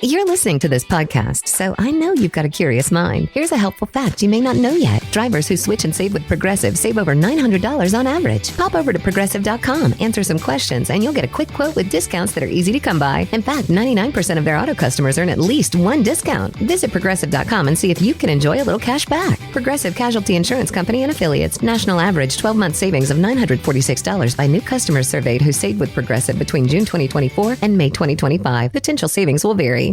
You're listening to this podcast, so I know you've got a curious mind. Here's a helpful fact you may not know yet. Drivers who switch and save with Progressive save over $900 on average. Pop over to Progressive.com, answer some questions, and you'll get a quick quote with discounts that are easy to come by. In fact, 99% of their auto customers earn at least one discount. Visit Progressive.com and see if you can enjoy a little cash back. Progressive Casualty Insurance Company and Affiliates. National average 12-month savings of $946 by new customers surveyed who saved with Progressive between June 2024 and May 2025. Potential savings will vary.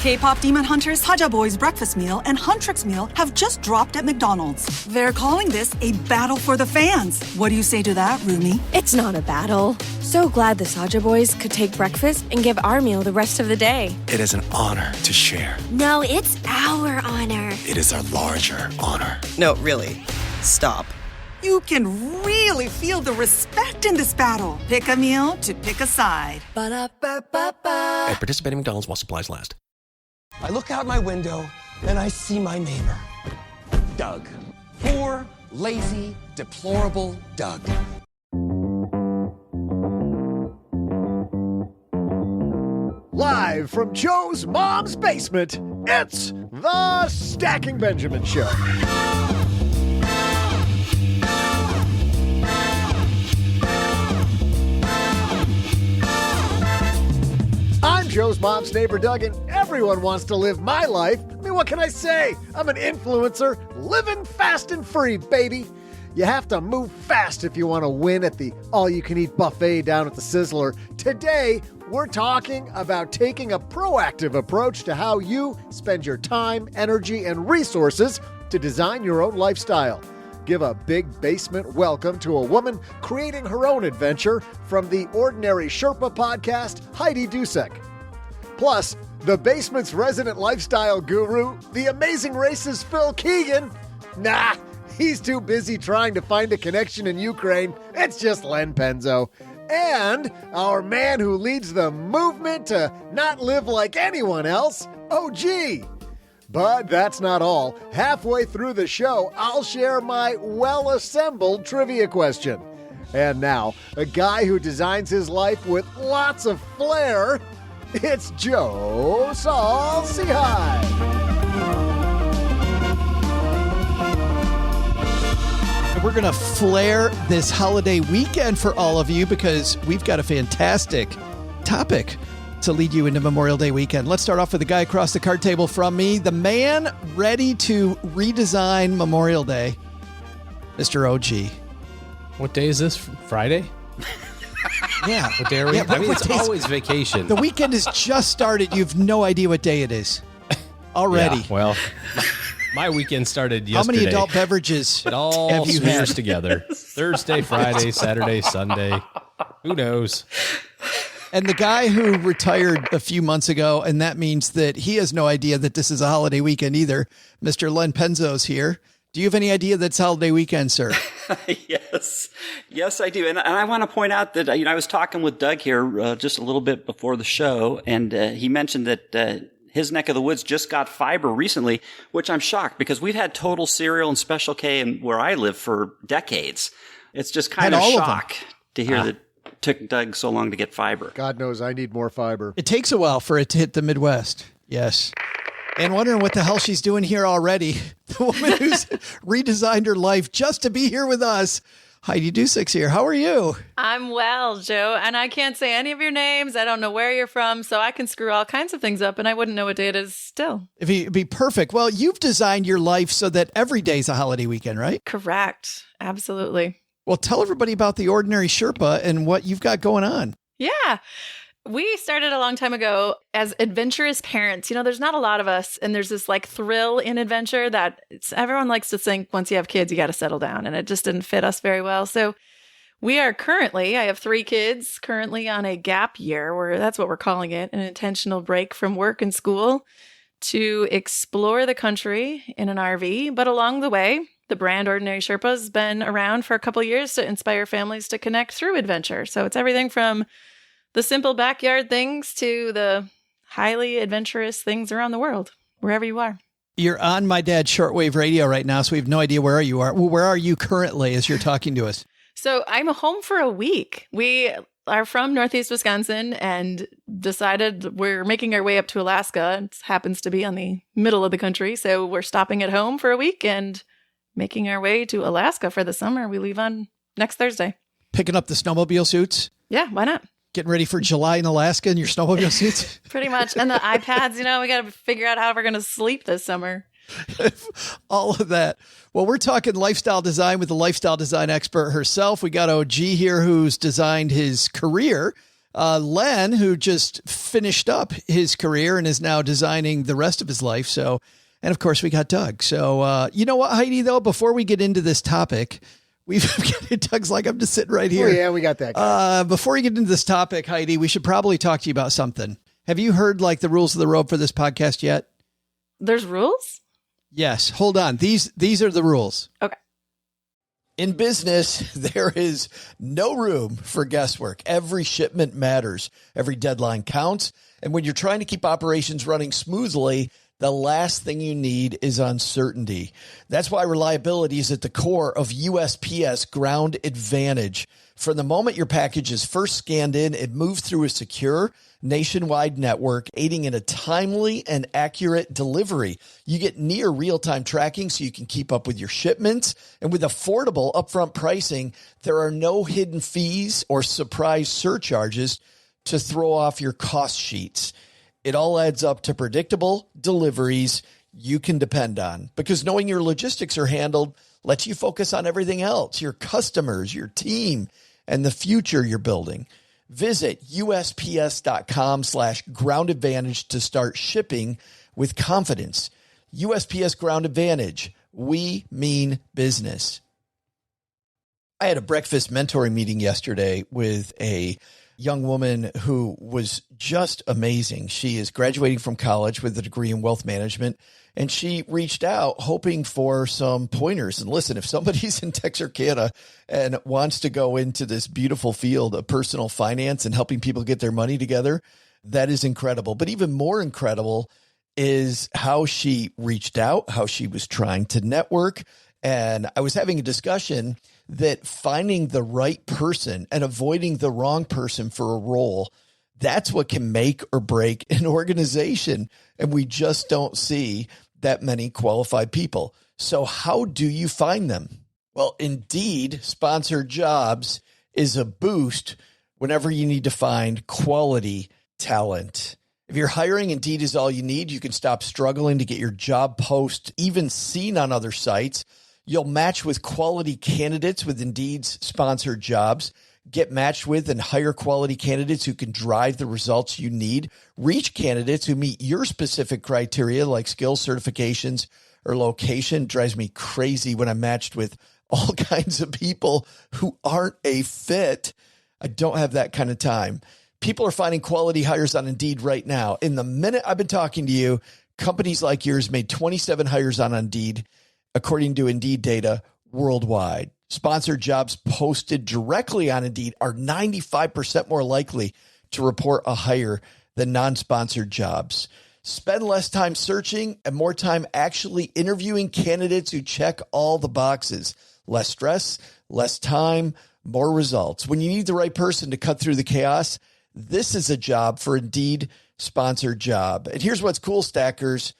K-pop Demon Hunters Haja Boys breakfast meal and Huntrix meal have just dropped at McDonald's. They're calling this a battle for the fans. What do you say to that, Rumi? It's not a battle. So glad the Saja Boys could take breakfast and give our meal the rest of the day. It is an honor to share. No, it's our honor. It is our larger honor. No, really. Stop. You can really feel the respect in this battle. Pick a meal to pick a side. Ba-da-ba-ba-ba. At participating McDonald's while supplies last. I look out my window and I see my neighbor, Doug. Poor, lazy, deplorable Doug. Live from Joe's mom's basement, it's the Stacking Benjamin Show. I'm Joe's mom's neighbor, Doug, and everyone wants to live my life. I mean, what can I say? I'm an influencer, living fast and free, baby. You have to move fast if you want to win at the all-you-can-eat buffet down at the Sizzler. Today, we're talking about taking a proactive approach to how you spend your time, energy, and resources to design your own lifestyle. Give a big basement welcome to a woman creating her own adventure from the Ordinary Sherpa podcast, Heidi Dusek. Plus, the basement's resident lifestyle guru, the amazing racist Phil Keegan. Nah, he's too busy trying to find a connection in Ukraine. It's just Len Penzo. And our man who leads the movement to not live like anyone else, OG. But that's not all. Halfway through the show, I'll share my well-assembled trivia question. And now, a guy who designs his life with lots of flair, it's Joe Saul-Sehy. We're going to flare this holiday weekend for all of you because we've got a fantastic topic to lead you into Memorial Day weekend. Let's start off with the guy across the card table from me, the man ready to redesign Memorial Day, Mr. OG. What day is this? Friday? Yeah. What day are we? Yeah, I mean, it's always vacation. The weekend has just started. You have no idea what day it is already. Yeah, well, my weekend started yesterday. How many adult beverages it all have you smears had? together. Thursday, Friday, Saturday, Sunday. Who knows? And the guy who retired a few months ago, and that means that he has no idea that this is a holiday weekend either. Mr. Len Penzo's here. Do you have any idea that's holiday weekend, sir? Yes, I do. And I want to point out that, I was talking with Doug here just a little bit before the show, and he mentioned that his neck of the woods just got fiber recently, which I'm shocked because we've had Total Cereal and Special K and where I live for decades. It's just kind of shock to hear that it took Doug so long to get fiber. God knows I need more fiber. It takes a while for it to hit the Midwest. Yes. And wondering what the hell she's doing here already. The woman who's redesigned her life just to be here with us. Heidi Dusek's here. How are you? I'm well, Joe. And I can't say any of your names. I don't know where you're from, so I can screw all kinds of things up, and I wouldn't know what day it is still. It'd be perfect. Well, you've designed your life so that every day's a holiday weekend, right? Correct. Absolutely. Well, tell everybody about the Ordinary Sherpa and what you've got going on. Yeah. We started a long time ago as adventurous parents. There's not a lot of us, and there's this thrill in adventure that everyone likes to think once you have kids, you got to settle down, and it just didn't fit us very well. So we are I have 3 kids currently on a gap year, where that's what we're calling it, an intentional break from work and school to explore the country in an RV. But along the way, the brand Ordinary Sherpa has been around for a couple of years to inspire families to connect through adventure. So it's everything from the simple backyard things to the highly adventurous things around the world, wherever you are. You're on my dad's shortwave radio right now, so we have no idea where you are. Well, where are you currently as you're talking to us? So I'm home for a week. We are from Northeast Wisconsin and decided we're making our way up to Alaska. It happens to be on the middle of the country. So we're stopping at home for a week and making our way to Alaska for the summer. We leave on next Thursday. Picking up the snowmobile suits? Yeah, why not? Getting ready for July in Alaska in your snowmobile suits? Pretty much. And the iPads, we got to figure out how we're going to sleep this summer. All of that. Well, we're talking lifestyle design with the lifestyle design expert herself. We got OG here who's designed his career. Len, who just finished up his career and is now designing the rest of his life. So, and of course we got Doug. So, you know what, Heidi, though, before we get into this topic, Doug's like, I'm just sitting right here. Oh, yeah, we got that. Before we get into this topic, Heidi, we should probably talk to you about something. Have you heard like the rules of the road for this podcast yet? There's rules? Yes. Hold on. These are the rules. Okay. In business, there is no room for guesswork. Every shipment matters. Every deadline counts. And when you're trying to keep operations running smoothly, the last thing you need is uncertainty. That's why reliability is at the core of USPS Ground Advantage. From the moment your package is first scanned in, it moves through a secure nationwide network, aiding in a timely and accurate delivery. You get near real-time tracking so you can keep up with your shipments. And with affordable upfront pricing, there are no hidden fees or surprise surcharges to throw off your cost sheets. It all adds up to predictable deliveries you can depend on, because knowing your logistics are handled lets you focus on everything else, your customers, your team, and the future you're building. Visit USPS.com/Ground Advantage to start shipping with confidence. USPS Ground Advantage. We mean business. I had a breakfast mentoring meeting yesterday with a young woman who was just amazing. She is graduating from college with a degree in wealth management, and she reached out hoping for some pointers. And listen, if somebody's in Texarkana and wants to go into this beautiful field of personal finance and helping people get their money together, that is incredible. But even more incredible is how she reached out, how she was trying to network. And I was having a discussion that finding the right person and avoiding the wrong person for a role, that's what can make or break an organization. And we just don't see that many qualified people. So how do you find them? Well, Indeed sponsored jobs is a boost whenever you need to find quality talent. If you're hiring, Indeed is all you need. You can stop struggling to get your job post even seen on other sites. You'll match with quality candidates with Indeed's sponsored jobs. Get matched with and hire quality candidates who can drive the results you need. Reach candidates who meet your specific criteria like skills, certifications, or location. It drives me crazy when I'm matched with all kinds of people who aren't a fit. I don't have that kind of time. People are finding quality hires on Indeed right now. In the minute I've been talking to you, companies like yours made 27 hires on Indeed, according to Indeed data worldwide. Sponsored jobs posted directly on Indeed are 95% more likely to report a hire than non-sponsored jobs. Spend less time searching and more time actually interviewing candidates who check all the boxes. Less stress, less time, more results. When you need the right person to cut through the chaos, this is a job for Indeed sponsored job. And here's what's cool, Stackers.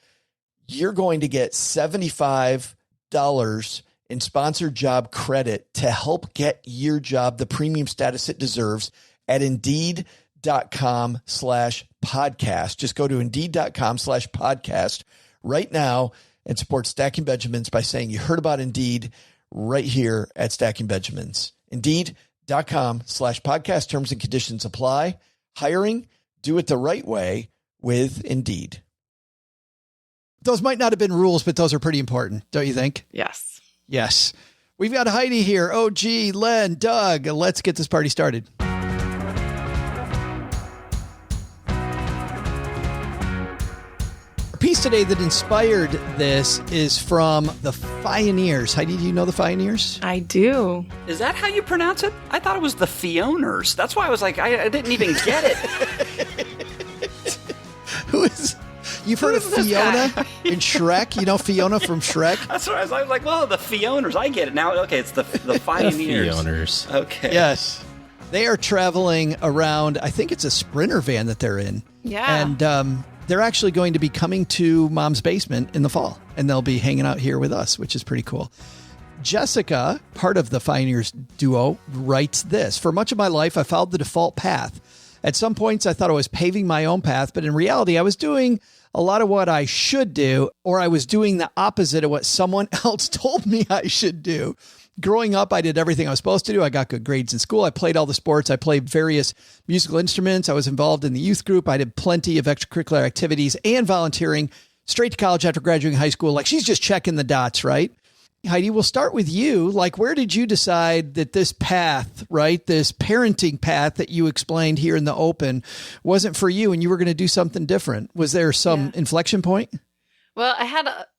You're going to get $75 in sponsored job credit to help get your job the premium status it deserves at Indeed.com/podcast. Just go to Indeed.com/podcast right now and support Stacking Benjamins by saying you heard about Indeed right here at Stacking Benjamins. Indeed.com/podcast. Terms and conditions apply. Hiring, do it the right way with Indeed. Those might not have been rules, but those are pretty important, don't you think? Yes. Yes. We've got Heidi here, OG, Len, Doug. Let's get this party started. Our piece today that inspired this is from the Pioneers. Heidi, do you know the Pioneers? I do. Is that how you pronounce it? I thought it was the Fioners. That's why I was like, I didn't even get it. Who is... You've heard of Fiona in Shrek? You know Fiona from Shrek? That's what I was like, well, the Fioners. I get it now. Okay, it's the Pioneers. The Fioners. Okay. Yes. They are traveling around, I think it's a Sprinter van that they're in. Yeah. And they're actually going to be coming to Mom's basement in the fall, and they'll be hanging out here with us, which is pretty cool. Jessica, part of the Pioneers duo, writes this. For much of my life, I followed the default path. At some points, I thought I was paving my own path, but in reality, I was doing a lot of what I should do, or I was doing the opposite of what someone else told me I should do. Growing up, I did everything I was supposed to do. I got good grades in school. I played all the sports. I played various musical instruments. I was involved in the youth group. I did plenty of extracurricular activities and volunteering straight to college after graduating high school. Like, she's just checking the dots, right? Heidi, we'll start with you. Like, where did you decide that this path, right, this parenting path that you explained here in the open wasn't for you and you were going to do something different? Was there some inflection point? Well,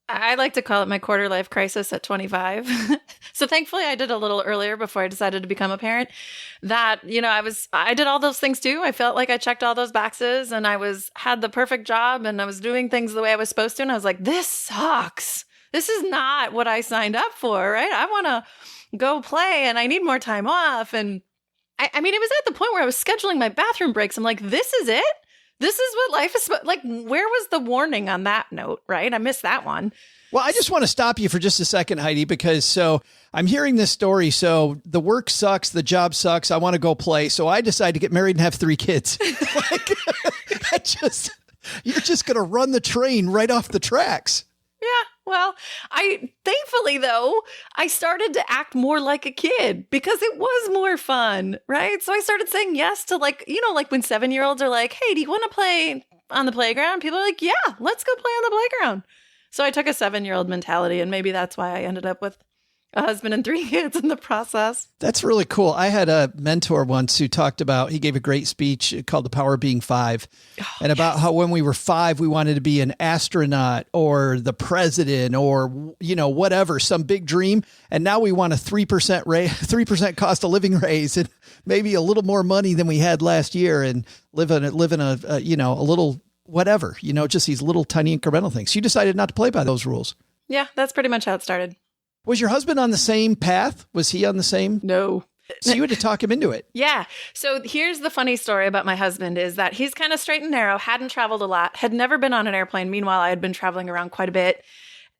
I like to call it my quarter life crisis at 25. So thankfully I did a little earlier before I decided to become a parent. That, I did all those things too. I felt like I checked all those boxes and had the perfect job and I was doing things the way I was supposed to. And I was like, this sucks. This is not what I signed up for, right? I want to go play and I need more time off. And I mean, it was at the point where I was scheduling my bathroom breaks. I'm like, this is it? This is what life is like. Where was the warning on that note, right? I missed that one. Well, I just want to stop you for just a second, Heidi, because I'm hearing this story. So the work sucks. The job sucks. I want to go play. So I decide to get married and have 3 kids. You're just going to run the train right off the tracks. Yeah, well, thankfully, though, I started to act more like a kid because it was more fun, right? So I started saying yes to like when 7-year-olds are like, hey, do you want to play on the playground? People are like, yeah, let's go play on the playground. So I took a 7-year-old mentality, and maybe that's why I ended up with a husband and 3 kids in the process. That's really cool. I had a mentor once who he gave a great speech called The Power of Being 5. About how when we were 5, we wanted to be an astronaut or the president or, whatever, some big dream. And now we want a 3% cost of living raise and maybe a little more money than we had last year and live in a little whatever, just these little tiny incremental things. You decided not to play by those rules. Yeah, that's pretty much how it started. Was your husband on the same path? Was he on the same? No. So you had to talk him into it. Yeah. So here's the funny story about my husband is that he's kind of straight and narrow, hadn't traveled a lot, had never been on an airplane. Meanwhile, I had been traveling around quite a bit,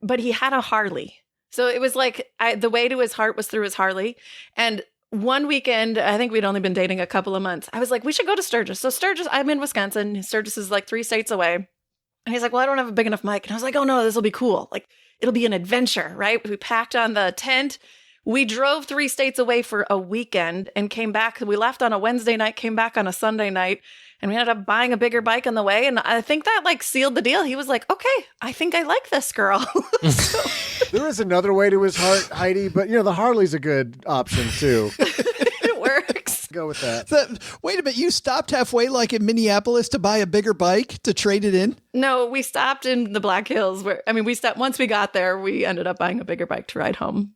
but he had a Harley. So it was like the way to his heart was through his Harley. And one weekend, I think we'd only been dating a couple of months. I was like, we should go to Sturgis. So Sturgis, I'm in Wisconsin. Sturgis is like 3 states away. And he's like, well, I don't have a big enough mic. And I was like, oh no, this will be cool. Like, it'll be an adventure, right? We packed on the tent. We drove 3 states away for a weekend and came back. We left on a Wednesday night, came back on a Sunday night, and we ended up buying a bigger bike on the way. And I think that sealed the deal. He was like, okay, I think I like this girl. There is another way to his heart, Heidi, but the Harley's a good option too. It works. Go with that. Wait a minute. You stopped halfway like in Minneapolis to buy a bigger bike to trade it in? No, we stopped in the Black Hills we stopped. Once we got there, we ended up buying a bigger bike to ride home.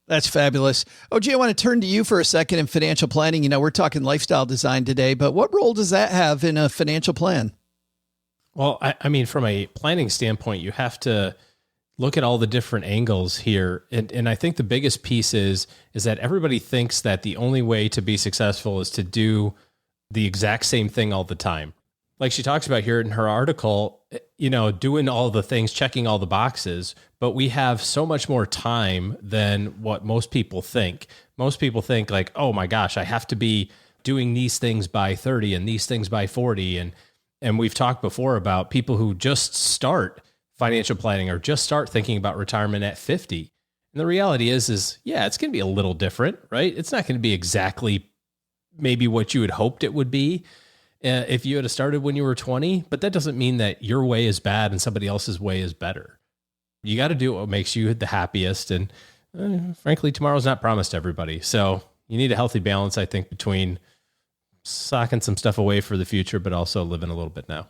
That's fabulous. OG, I want to turn to you for a second in financial planning. We're talking lifestyle design today, but what role does that have in a financial plan? Well, I mean, from a planning standpoint, you have to look at all the different angles here. And I think the biggest piece is that everybody thinks that the only way to be successful is to do the exact same thing all the time. Like she talks about here in her article, doing all the things, checking all the boxes, but we have so much more time than what most people think. Most people think like, oh my gosh, I have to be doing these things by 30 and these things by 40. And we've talked before about people who just start financial planning or just start thinking about retirement at 50. And the reality is it's going to be a little different, right? It's not going to be exactly maybe what you had hoped it would be if you had started when you were 20, but that doesn't mean that your way is bad and somebody else's way is better. You got to do what makes you the happiest. And frankly, tomorrow's not promised to everybody. So you need a healthy balance, I think, between socking some stuff away for the future, but also living a little bit now.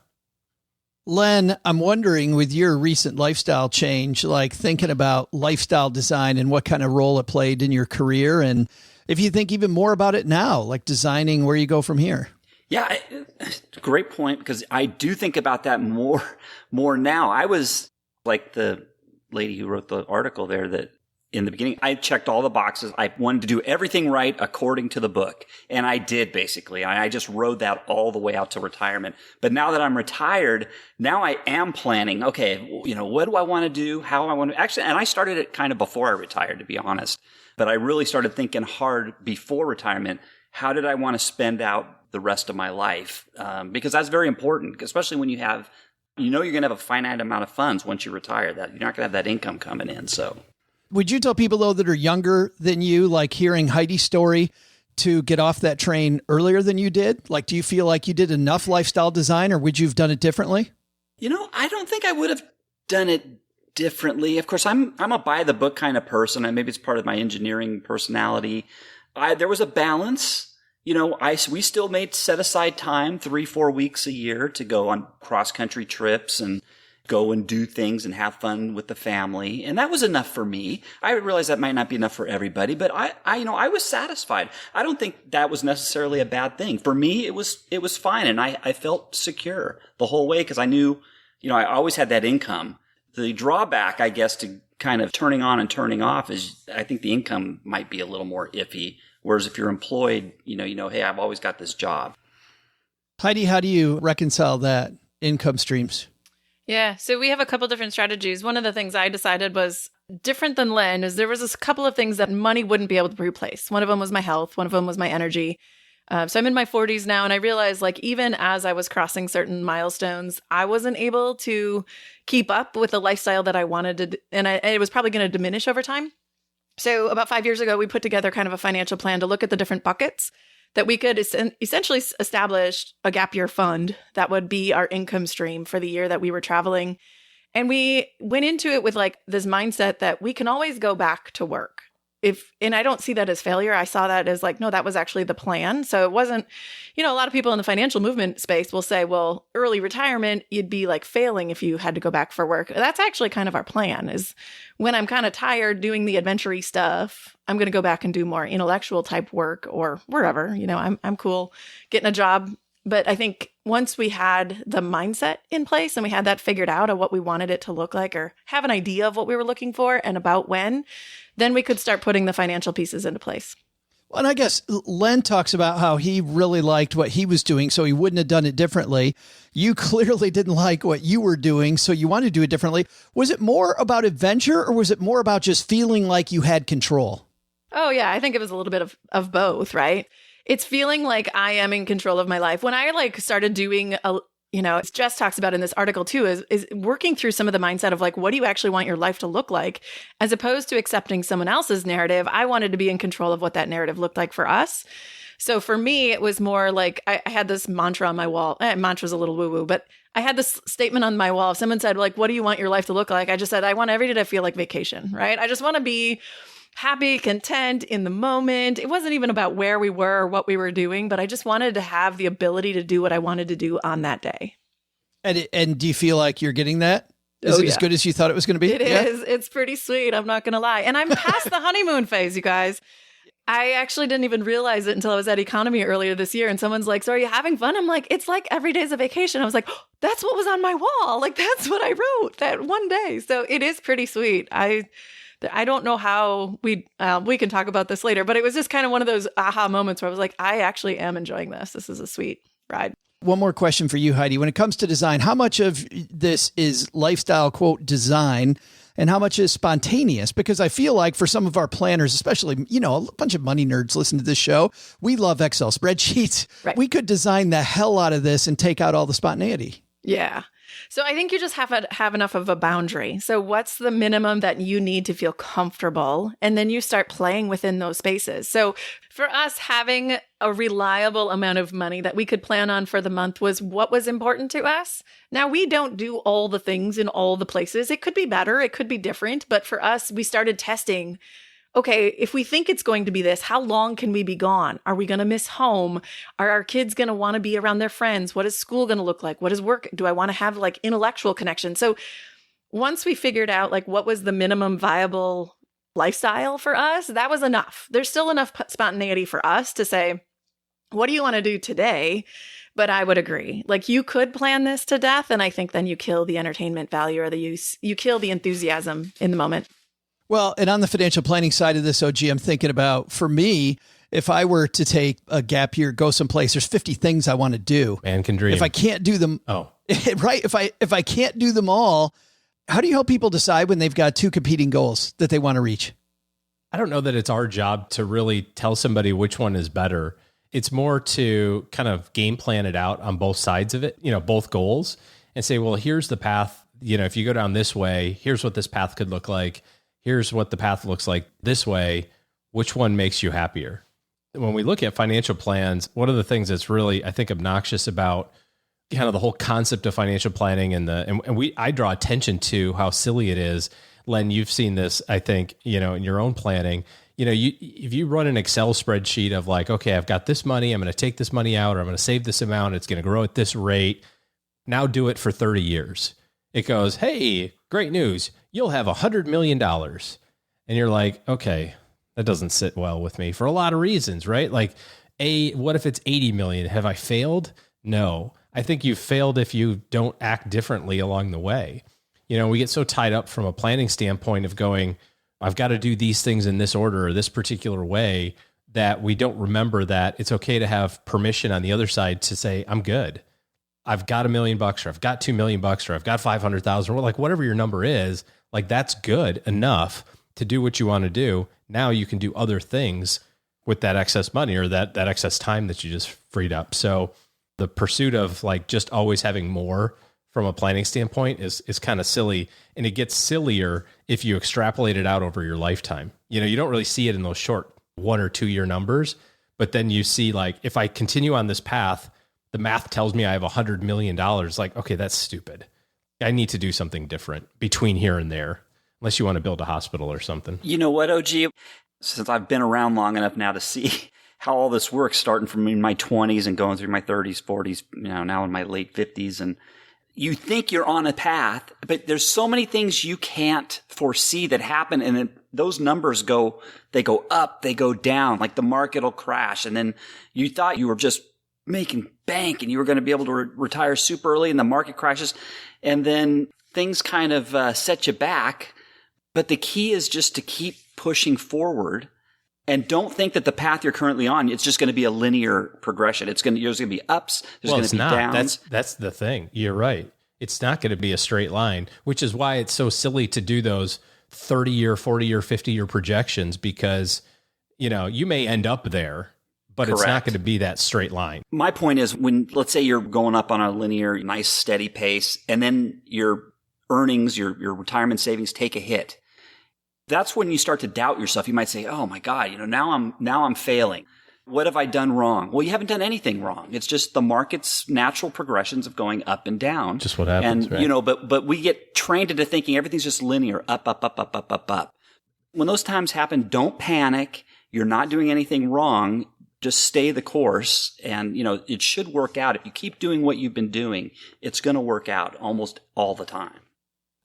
Len, I'm wondering with your recent lifestyle change, like thinking about lifestyle design and what kind of role it played in your career. And if you think even more about it now, like designing where you go from here. Yeah, great point, because I do think about that more now. I was like the lady who wrote the article there that in the beginning. I checked all the boxes. I wanted to do everything right according to the book. And I did, basically. I just rode that all the way out to retirement. But now that I'm retired, now I am planning, okay, what do I want to do? How I want to actually, and I started it kind of before I retired, to be honest. But I really started thinking hard before retirement. How did I want to spend out the rest of my life? Because that's very important, especially when you have, you're going to have a finite amount of funds once you retire, that you're not going to have that income coming in. So would you tell people, though, that are younger than you, like hearing Heidi's story, to get off that train earlier than you did? Like, do you feel like you did enough lifestyle design, or would you have done it differently? I don't think I would have done it differently. Of course, I'm a buy the book kind of person, and maybe it's part of my engineering personality. There was a balance. We still set aside time 3-4 weeks a year to go on cross country trips and go and do things and have fun with the family. And that was enough for me. I realize that might not be enough for everybody, but I was satisfied. I don't think that was necessarily a bad thing. For me, it was fine. And I felt secure the whole way because I knew, I always had that income. The drawback, I guess, to kind of turning on and turning off is I think the income might be a little more iffy. Whereas if you're employed, hey, I've always got this job. Heidi, how do you reconcile that income streams? Yeah, so we have a couple different strategies. One of the things I decided was different than Len is there was a couple of things that money wouldn't be able to replace. One of them was my health. One of them was my energy. So I'm in my 40s now, and I realized even as I was crossing certain milestones, I wasn't able to keep up with the lifestyle that I wanted to, and it was probably going to diminish over time. So about 5 years ago, we put together kind of a financial plan to look at the different buckets that we could essentially establish a gap year fund that would be our income stream for the year that we were traveling. And we went into it with this mindset that we can always go back to work. And I don't see that as failure. I saw that as no, that was actually the plan. So it wasn't, a lot of people in the financial movement space will say, well, early retirement, you'd be failing if you had to go back for work. That's actually kind of our plan is when I'm kind of tired doing the adventure-y stuff, I'm going to go back and do more intellectual type work or wherever, I'm cool getting a job. But I think once we had the mindset in place and we had that figured out of what we wanted it to look like or have an idea of what we were looking for and about when, then we could start putting the financial pieces into place. Well, and I guess Len talks about how he really liked what he was doing, so he wouldn't have done it differently. You clearly didn't like what you were doing, so you wanted to do it differently. Was it more about adventure, or was it more about just feeling like you had control? Oh, yeah. I think it was a little bit of both, right? It's feeling like I am in control of my life. When I started doing as Jess talks about in this article too, is working through some of the mindset of what do you actually want your life to look like, as opposed to accepting someone else's narrative. I wanted to be in control of what that narrative looked like for us. So for me, it was more I had this mantra on my wall. Mantra's a little woo-woo, but I had this statement on my wall. If someone said what do you want your life to look like? I just said, I want every day to feel like vacation, right? I just want to be happy, content in the moment. It wasn't even about where we were or what we were doing, but I just wanted to have the ability to do what I wanted to do on that day. And do you feel like you're getting that? Is it as good as you thought it was going to be? It is. It's pretty sweet. I'm not going to lie. And I'm past the honeymoon phase, you guys. I actually didn't even realize it until I was at Economy earlier this year. And someone's like, so are you having fun? I'm like, it's like every day's a vacation. I was like, oh, that's what was on my wall. That's what I wrote that one day. So it is pretty sweet. I don't know how we can talk about this later, but it was just kind of one of those aha moments where I was like, I actually am enjoying this. This is a sweet ride. One more question for you, Heidi. When it comes to design, how much of this is lifestyle, quote, design, and how much is spontaneous? Because I feel like for some of our planners, especially, a bunch of money nerds listen to this show, we love Excel spreadsheets. Right. We could design the hell out of this and take out all the spontaneity. Yeah. So I think you just have enough of a boundary. So what's the minimum that you need to feel comfortable? And then you start playing within those spaces. So for us, having a reliable amount of money that we could plan on for the month was what was important to us. Now, we don't do all the things in all the places. It could be better. It could be different. But for us, we started testing. Okay, if we think it's going to be this, how long can we be gone? Are we going to miss home? Are our kids going to want to be around their friends? What is school going to look like? What is work? Do I want to have intellectual connection? So once we figured out what was the minimum viable lifestyle for us, that was enough. There's still enough spontaneity for us to say, what do you want to do today? But I would agree. You could plan this to death, and I think then you kill the entertainment value or you kill the enthusiasm in the moment. Well, and on the financial planning side of this, OG, I'm thinking about, for me, if I were to take a gap year, go someplace, there's 50 things I want to do. Man can dream. If I can't do them, right. If I can't do them all, how do you help people decide when they've got two competing goals that they want to reach? I don't know that it's our job to really tell somebody which one is better. It's more to kind of game plan it out on both sides of it, both goals, and say, well, here's the path. If you go down this way, here's what this path could look like. Here's what the path looks like this way. Which one makes you happier? When we look at financial plans, one of the things that's really, I think, obnoxious about kind of the whole concept of financial planning I draw attention to how silly it is. Len, you've seen this, I think, in your own planning. If you run an Excel spreadsheet of like, okay, I've got this money, I'm going to take this money out, or I'm going to save this amount, it's going to grow at this rate. Now do it for 30 years. It goes, hey, great news. You'll have $100 million. And you're like, okay, that doesn't sit well with me for a lot of reasons, right? Like, what if it's 80 million? Have I failed? No. I think you've failed if you don't act differently along the way. We get so tied up from a planning standpoint of going, I've got to do these things in this order or this particular way, that we don't remember that it's okay to have permission on the other side to say, I'm good. I've got $1 million, or I've got $2 million, or I've got 500,000, or like whatever your number is, like that's good enough to do what you want to do. Now you can do other things with that excess money or that excess time that you just freed up. So the pursuit of like just always having more from a planning standpoint is kind of silly. And it gets sillier if you extrapolate it out over your lifetime. You don't really see it in those short 1 or 2 year numbers, but then you see like, if I continue on this path, the math tells me I have $100 million. Like, okay, that's stupid. I need to do something different between here and there, unless you want to build a hospital or something. You know what, OG? Since I've been around long enough now to see how all this works, starting from in my 20s and going through my 30s, 40s, now in my late 50s, and you think you're on a path, but there's so many things you can't foresee that happen. And then those numbers they go up, they go down, like the market will crash. And then you thought you were just making bank and you were going to be able to retire super early, and the market crashes. And then things kind of set you back. But the key is just to keep pushing forward. And don't think that the path you're currently on, it's just going to be a linear progression. There's going to be ups. There's going to be downs. That's the thing. You're right. It's not going to be a straight line, which is why it's so silly to do those 30-year, 40-year, 50-year projections, because, you may end up there, but Correct. It's not going to be that straight line. My point is, when, let's say you're going up on a linear, nice, steady pace, and then your earnings, your retirement savings take a hit. That's when you start to doubt yourself. You might say, oh my God, now I'm failing. What have I done wrong? Well, you haven't done anything wrong. It's just the market's natural progressions of going up and down. Just what happens, and, right? But we get trained into thinking everything's just linear, up, up, up, up, up, up, up. When those times happen, don't panic. You're not doing anything wrong. Just stay the course. And, it should work out. If you keep doing what you've been doing, it's going to work out almost all the time.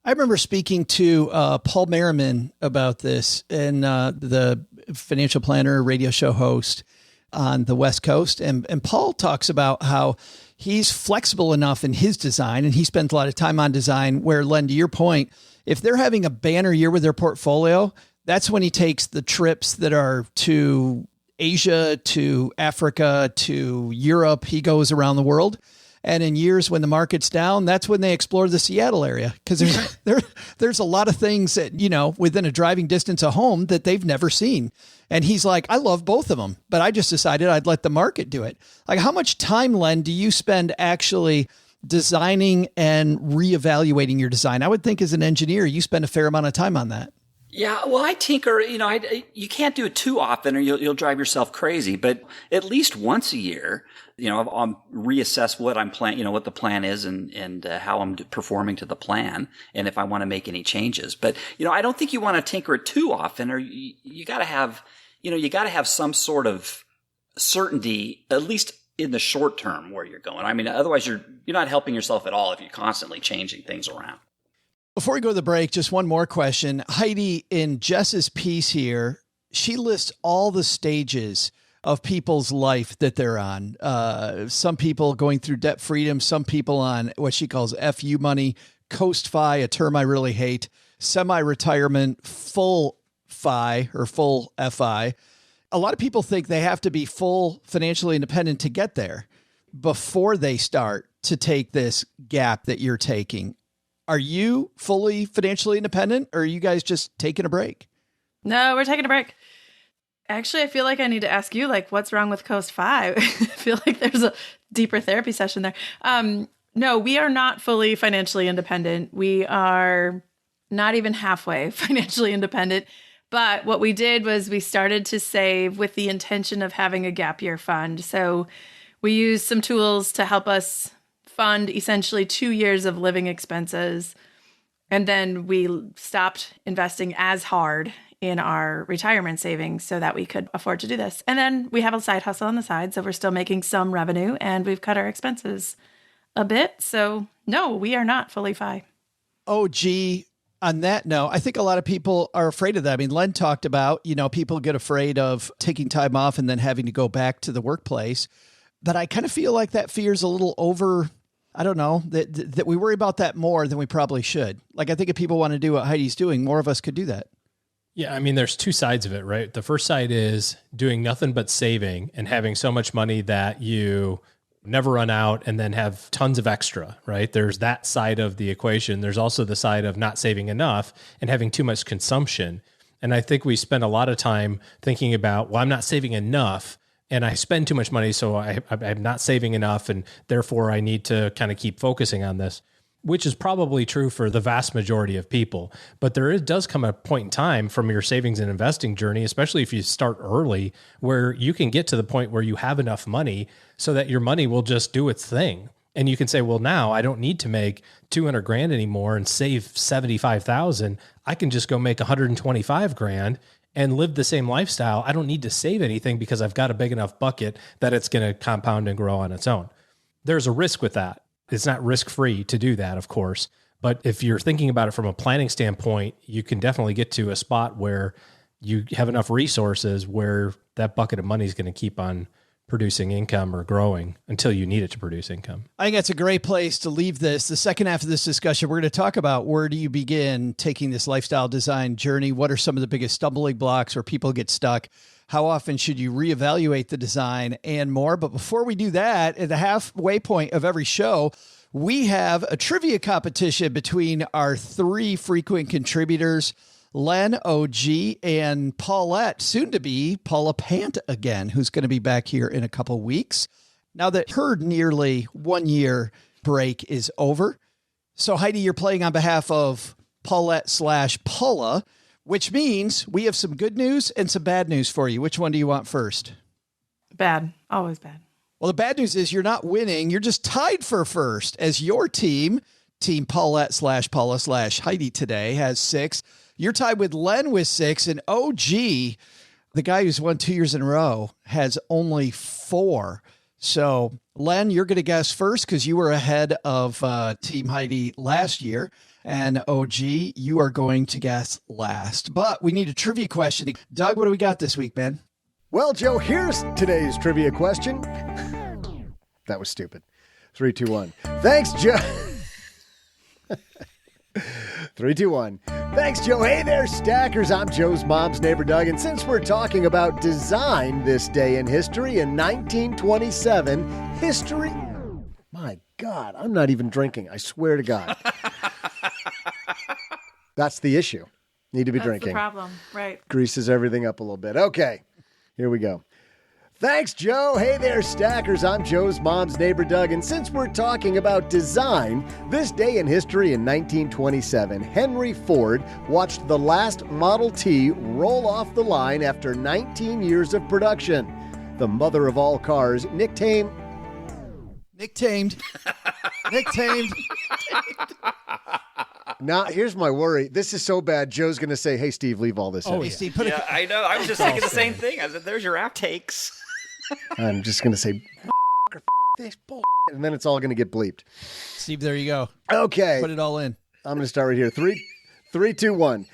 I remember speaking to Paul Merriman about this, and the financial planner, radio show host on the West Coast. And Paul talks about how he's flexible enough in his design, and he spends a lot of time on design, where, Len, to your point, if they're having a banner year with their portfolio, that's when he takes the trips that are to Asia, to Africa, to Europe. He goes around the world. And in years when the market's down, that's when they explore the Seattle area, because there's a lot of things that, within a driving distance of home that they've never seen. And he's like, I love both of them, but I just decided I'd let the market do it. Like, how much time, Len, do you spend actually designing and reevaluating your design? I would think as an engineer, you spend a fair amount of time on that. Yeah, well, I tinker. You can't do it too often, or you'll drive yourself crazy. But at least once a year, I'll reassess what I'm what the plan is, and how I'm performing to the plan, and if I want to make any changes. But I don't think you want to tinker it too often, or you got to have some sort of certainty, at least in the short term, where you're going. I mean, otherwise you're not helping yourself at all if you're constantly changing things around. Before we go to the break, just one more question. Heidi, in Jess's piece here, she lists all the stages of people's life that they're on. Some people going through debt freedom, some people on what she calls FU money, Coast Fi, a term I really hate, semi-retirement, full Fi or full FI. A lot of people think they have to be full financially independent to get there before they start to take this gap that you're taking. Are you fully financially independent, or are you guys just taking a break? No, we're taking a break. Actually, I feel like I need to ask you, like, what's wrong with Coast 5? I feel like there's a deeper therapy session there. No, we are not fully financially independent. We are not even halfway financially independent. But what we did was we started to save with the intention of having a gap year fund. So we used some tools to help us fund essentially 2 years of living expenses. And then we stopped investing as hard in our retirement savings so that we could afford to do this. And then we have a side hustle on the side. So we're still making some revenue and we've cut our expenses a bit. So no, we are not fully FI. Oh, gee. On that note, I think a lot of people are afraid of that. I mean, Len talked about, people get afraid of taking time off and then having to go back to the workplace. But I kind of feel like that fear is a little over. I don't know, that we worry about that more than we probably should. Like, I think if people want to do what Heidi's doing, more of us could do that. Yeah, I mean, there's two sides of it, right? The first side is doing nothing but saving and having so much money that you never run out and then have tons of extra, right? There's that side of the equation. There's also the side of not saving enough and having too much consumption. And I think we spend a lot of time thinking about, well, I'm not saving enough and I spend too much money, so I'm not saving enough, and therefore I need to kind of keep focusing on this, which is probably true for the vast majority of people. But does come a point in time from your savings and investing journey, especially if you start early, where you can get to the point where you have enough money so that your money will just do its thing. And you can say, well, now I don't need to make 200 grand anymore and save 75,000. I can just go make 125 grand and live the same lifestyle. I don't need to save anything because I've got a big enough bucket that it's going to compound and grow on its own. There's a risk with that. It's not risk-free to do that, of course. But if you're thinking about it from a planning standpoint, you can definitely get to a spot where you have enough resources where that bucket of money is going to keep on producing income or growing until you need it to produce income. I think that's a great place to leave this. The second half of this discussion, we're going to talk about where do you begin taking this lifestyle design journey? What are some of the biggest stumbling blocks where people get stuck? How often should you reevaluate the design and more? But before we do that, at the halfway point of every show, we have a trivia competition between our three frequent contributors, Len, OG, and Paulette, soon to be Paula Pant again, who's going to be back here in a couple weeks. Now that her nearly 1 year break is over. So Heidi, you're playing on behalf of Paulette/Paula, which means we have some good news and some bad news for you. Which one do you want first? Bad. Always bad. Well, the bad news is you're not winning. You're just tied for first, as your team Paulette/Paula/Heidi today has 6. You're tied with Len with 6, and OG, the guy who's won 2 years in a row, has only 4. So, Len, you're going to guess first because you were ahead of Team Heidi last year. And OG, you are going to guess last. But we need a trivia question. Doug, what do we got this week, man? Well, Joe, here's today's trivia question. That was stupid. 3, 2, 1. Thanks, Joe. 3, 2, 1. Thanks, Joe. Hey there, stackers. I'm Joe's mom's neighbor, Doug. And since we're talking about design this day in history, in 1927, history... My God, I'm not even drinking. I swear to God. That's the issue. Need to be drinking. That's the problem, right. Greases everything up a little bit. Okay, here we go. Thanks, Joe. Hey there, stackers. I'm Joe's mom's neighbor, Doug. And since we're talking about design, this day in history in 1927, Henry Ford watched the last Model T roll off the line after 19 years of production. The mother of all cars, Nick Tamed. Now, here's my worry. This is so bad. Joe's going to say, hey, Steve, leave all this out. Hey, Steve, I know. I was just thinking the same thing. I said, there's your outtakes. I'm just going to say, this bull, and then it's all going to get bleeped. Steve, there you go. Okay. Put it all in. I'm going to start right here. 3, 2, 1.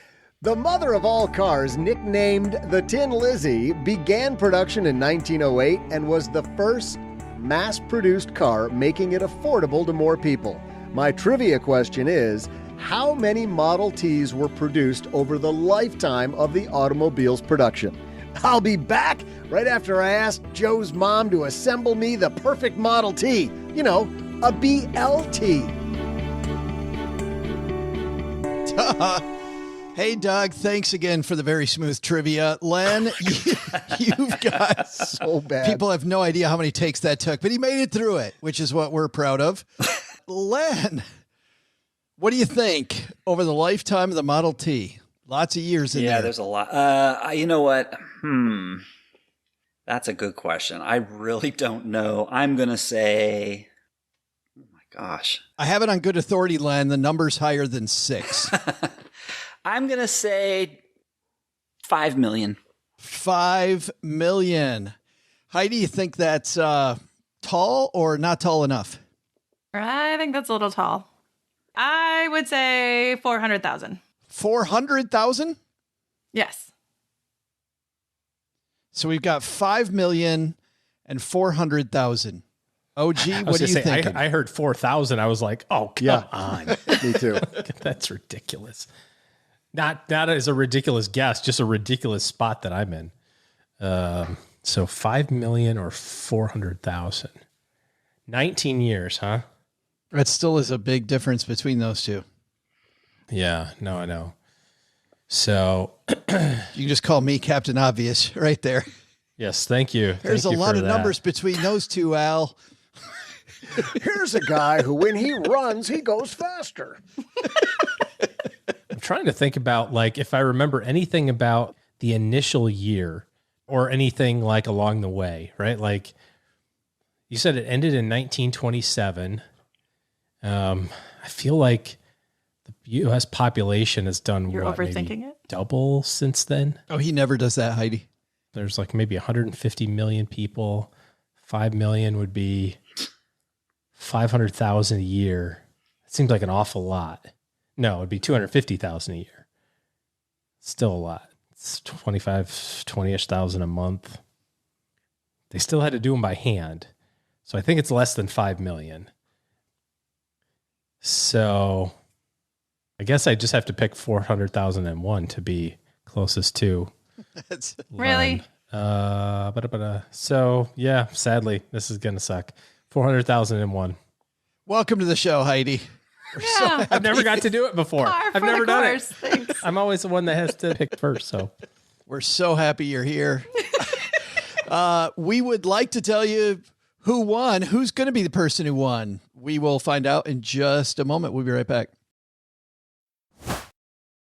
The mother of all cars, nicknamed the Tin Lizzie, began production in 1908 and was the first mass-produced car, making it affordable to more people. My trivia question is, how many Model Ts were produced over the lifetime of the automobile's production? I'll be back right after I ask Joe's mom to assemble me the perfect Model T. You know, a BLT. Hey, Doug, thanks again for the very smooth trivia. Len, you've got so bad. People have no idea how many takes that took, but he made it through it, which is what we're proud of. Len, what do you think over the lifetime of the Model T? Lots of years in there. Yeah, there's a lot. You know what? That's a good question. I really don't know. I'm going to say, oh my gosh. I have it on good authority, Len. The number's higher than 6. I'm going to say 5 million. 5 million. Heidi, you think that's tall or not tall enough? I think that's a little tall. I would say 400,000. 400,000? Yes. So we've got 5 million and 400,000. OG, what do you think? I heard 4,000. I was like, oh, come on. Me too. That's ridiculous. Not as a ridiculous guess, just a ridiculous spot that I'm in. So 5 million or 400,000. 19 years, huh? That still is a big difference between those two. Yeah, no, I know. So you can just call me Captain Obvious right there. Yes, thank you. There's a lot of numbers between those two, Al. Here's a guy who, when he runs, he goes faster. I'm trying to think about, like, if I remember anything about the initial year or anything like along the way, right? Like you said, it ended in 1927. I feel like the U.S. population has done You're overthinking it? Double since then. Oh, he never does that, Heidi. There's like maybe 150 million people. 5 million would be 500,000 a year. It seems like an awful lot. No, it'd be 250,000 a year. Still a lot. It's 20-ish thousand a month. They still had to do them by hand. So I think it's less than 5 million. So I guess I just have to pick 400,001 to be closest to. Really? So yeah, sadly, this is going to suck. 400,001. Welcome to the show, Heidi. Yeah. I've never got to do it before. I've never done it. Thanks. I'm always the one that has to pick first. So we're so happy you're here. We would like to tell you who won. Who's going to be the person who won? We will find out in just a moment. We'll be right back.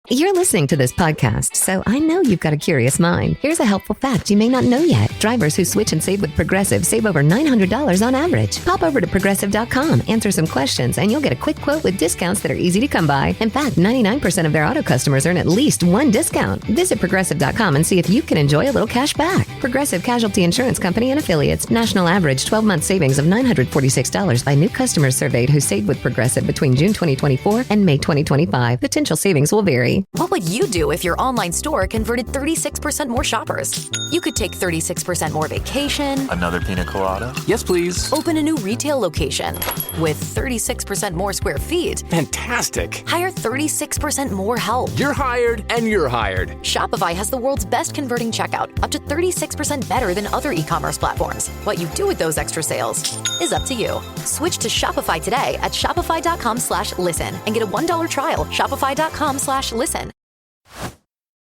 You're listening to this podcast, so I know you've got a curious mind. Here's a helpful fact you may not know yet. Drivers who switch and save with Progressive save over $900 on average. Pop over to Progressive.com, answer some questions, and you'll get a quick quote with discounts that are easy to come by. In fact, 99% of their auto customers earn at least one discount. Visit Progressive.com and see if you can enjoy a little cash back. Progressive Casualty Insurance Company and Affiliates. National average 12-month savings of $946 by new customers surveyed who saved with Progressive between June 2024 and May 2025. Potential savings will vary. What would you do if your online store converted 36% more shoppers? You could take 36% more vacation. Another pina colada? Yes, please. Open a new retail location with 36% more square feet. Fantastic. Hire 36% more help. You're hired and you're hired. Shopify has the world's best converting checkout, up to 36% better than other e-commerce platforms. What you do with those extra sales is up to you. Switch to Shopify today at shopify.com/listen and get a $1 trial. Shopify.com/listen.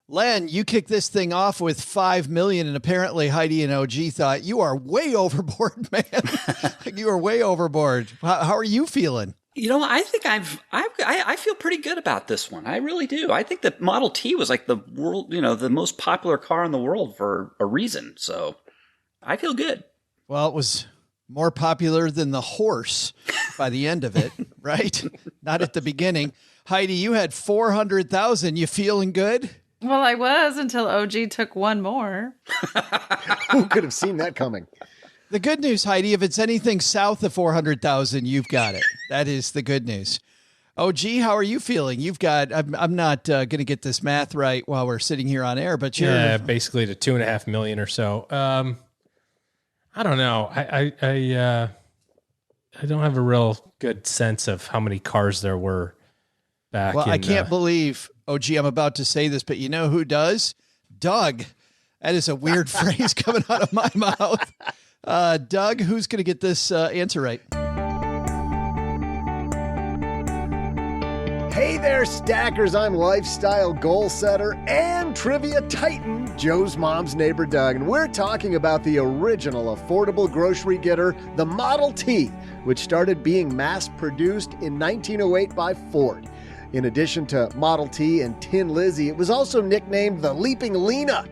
Len, you kicked this thing off with 5 million, and apparently Heidi and OG thought you are way overboard, man. You are way overboard. How are you feeling? You know, I think I feel pretty good about this one. I really do. I think the Model T was like the world, the most popular car in the world for a reason. So I feel good. Well, it was more popular than the horse by the end of it, right? Not at the beginning. Heidi, you had 400,000. You feeling good? Well, I was until OG took one more. Who could have seen that coming? The good news, Heidi, if it's anything south of 400,000, you've got it. That is the good news. OG, how are you feeling? You've got, I'm not going to get this math right while we're sitting here on air, but you're basically to 2.5 million or so. I don't know. I don't have a real good sense of how many cars there were back. Well, I can't believe, OG, I'm about to say this, but you know who does? Doug. That is a weird phrase coming out of my mouth. Doug, who's going to get this answer right? Hey there, stackers. I'm lifestyle goal setter and trivia titan, Joe's mom's neighbor, Doug. And we're talking about the original affordable grocery getter, the Model T, which started being mass-produced in 1908 by Ford. In addition to Model T and Tin Lizzie, it was also nicknamed the Leaping Lena.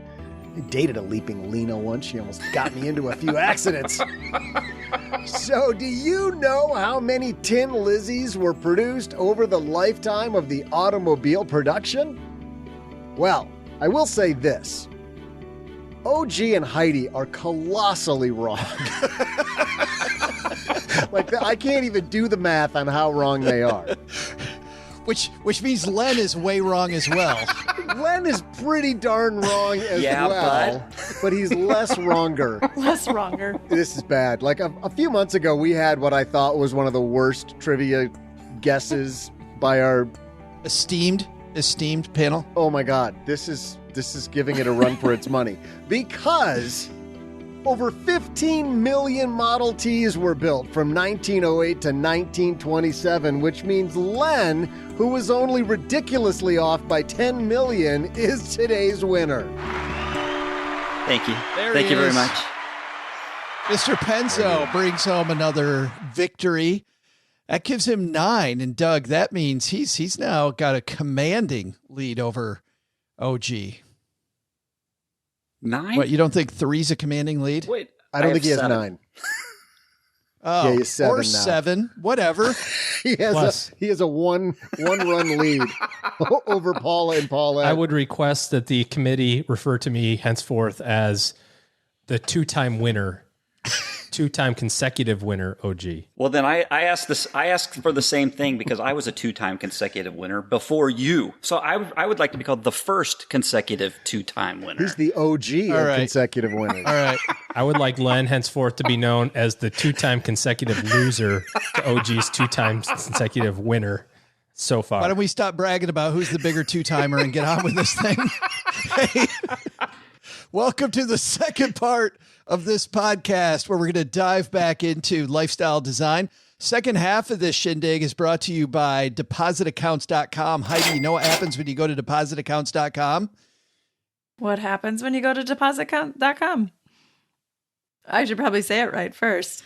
I dated a Leaping Lena once. She almost got me into a few accidents. So, do you know how many Tin Lizzies were produced over the lifetime of the automobile production? Well, I will say this. OG and Heidi are colossally wrong. I can't even do the math on how wrong they are. Which means Len is way wrong as well. Len is pretty darn wrong as well, but he's less wronger. Less wronger. This is bad. Like a few months ago, we had what I thought was one of the worst trivia guesses by our esteemed panel. Oh my God, this is giving it a run for its money because over 15 million Model Ts were built from 1908 to 1927, which means Len, who was only ridiculously off by 10 million, is today's winner. Thank you. Thank you very much. Mr. Penzo brings home another victory. That gives him 9. And Doug, that means he's now got a commanding lead over OG. 9? What, you don't think 3's a commanding lead? Wait, I don't think he has 7. 9. Oh, yeah, he's 7 or now. 7, whatever. he has a one run lead over Paula and Paulette. I would request that the committee refer to me henceforth as the two-time winner, two-time consecutive winner, OG. Well, then I asked for the same thing because I was a 2-time consecutive winner before you. So I would like to be called the first consecutive 2-time winner. He's the OG of consecutive winners. All right. I would like Len henceforth to be known as the 2-time consecutive loser to OG's 2-time consecutive winner so far. Why don't we stop bragging about who's the bigger 2-timer and get on with this thing? Hey, welcome to the second part of this podcast where we're going to dive back into lifestyle design. Second half of this shindig is brought to you by depositaccounts.com. Heidi, you know what happens when you go to depositaccounts.com? What happens when you go to depositaccounts.com? I should probably say it right first.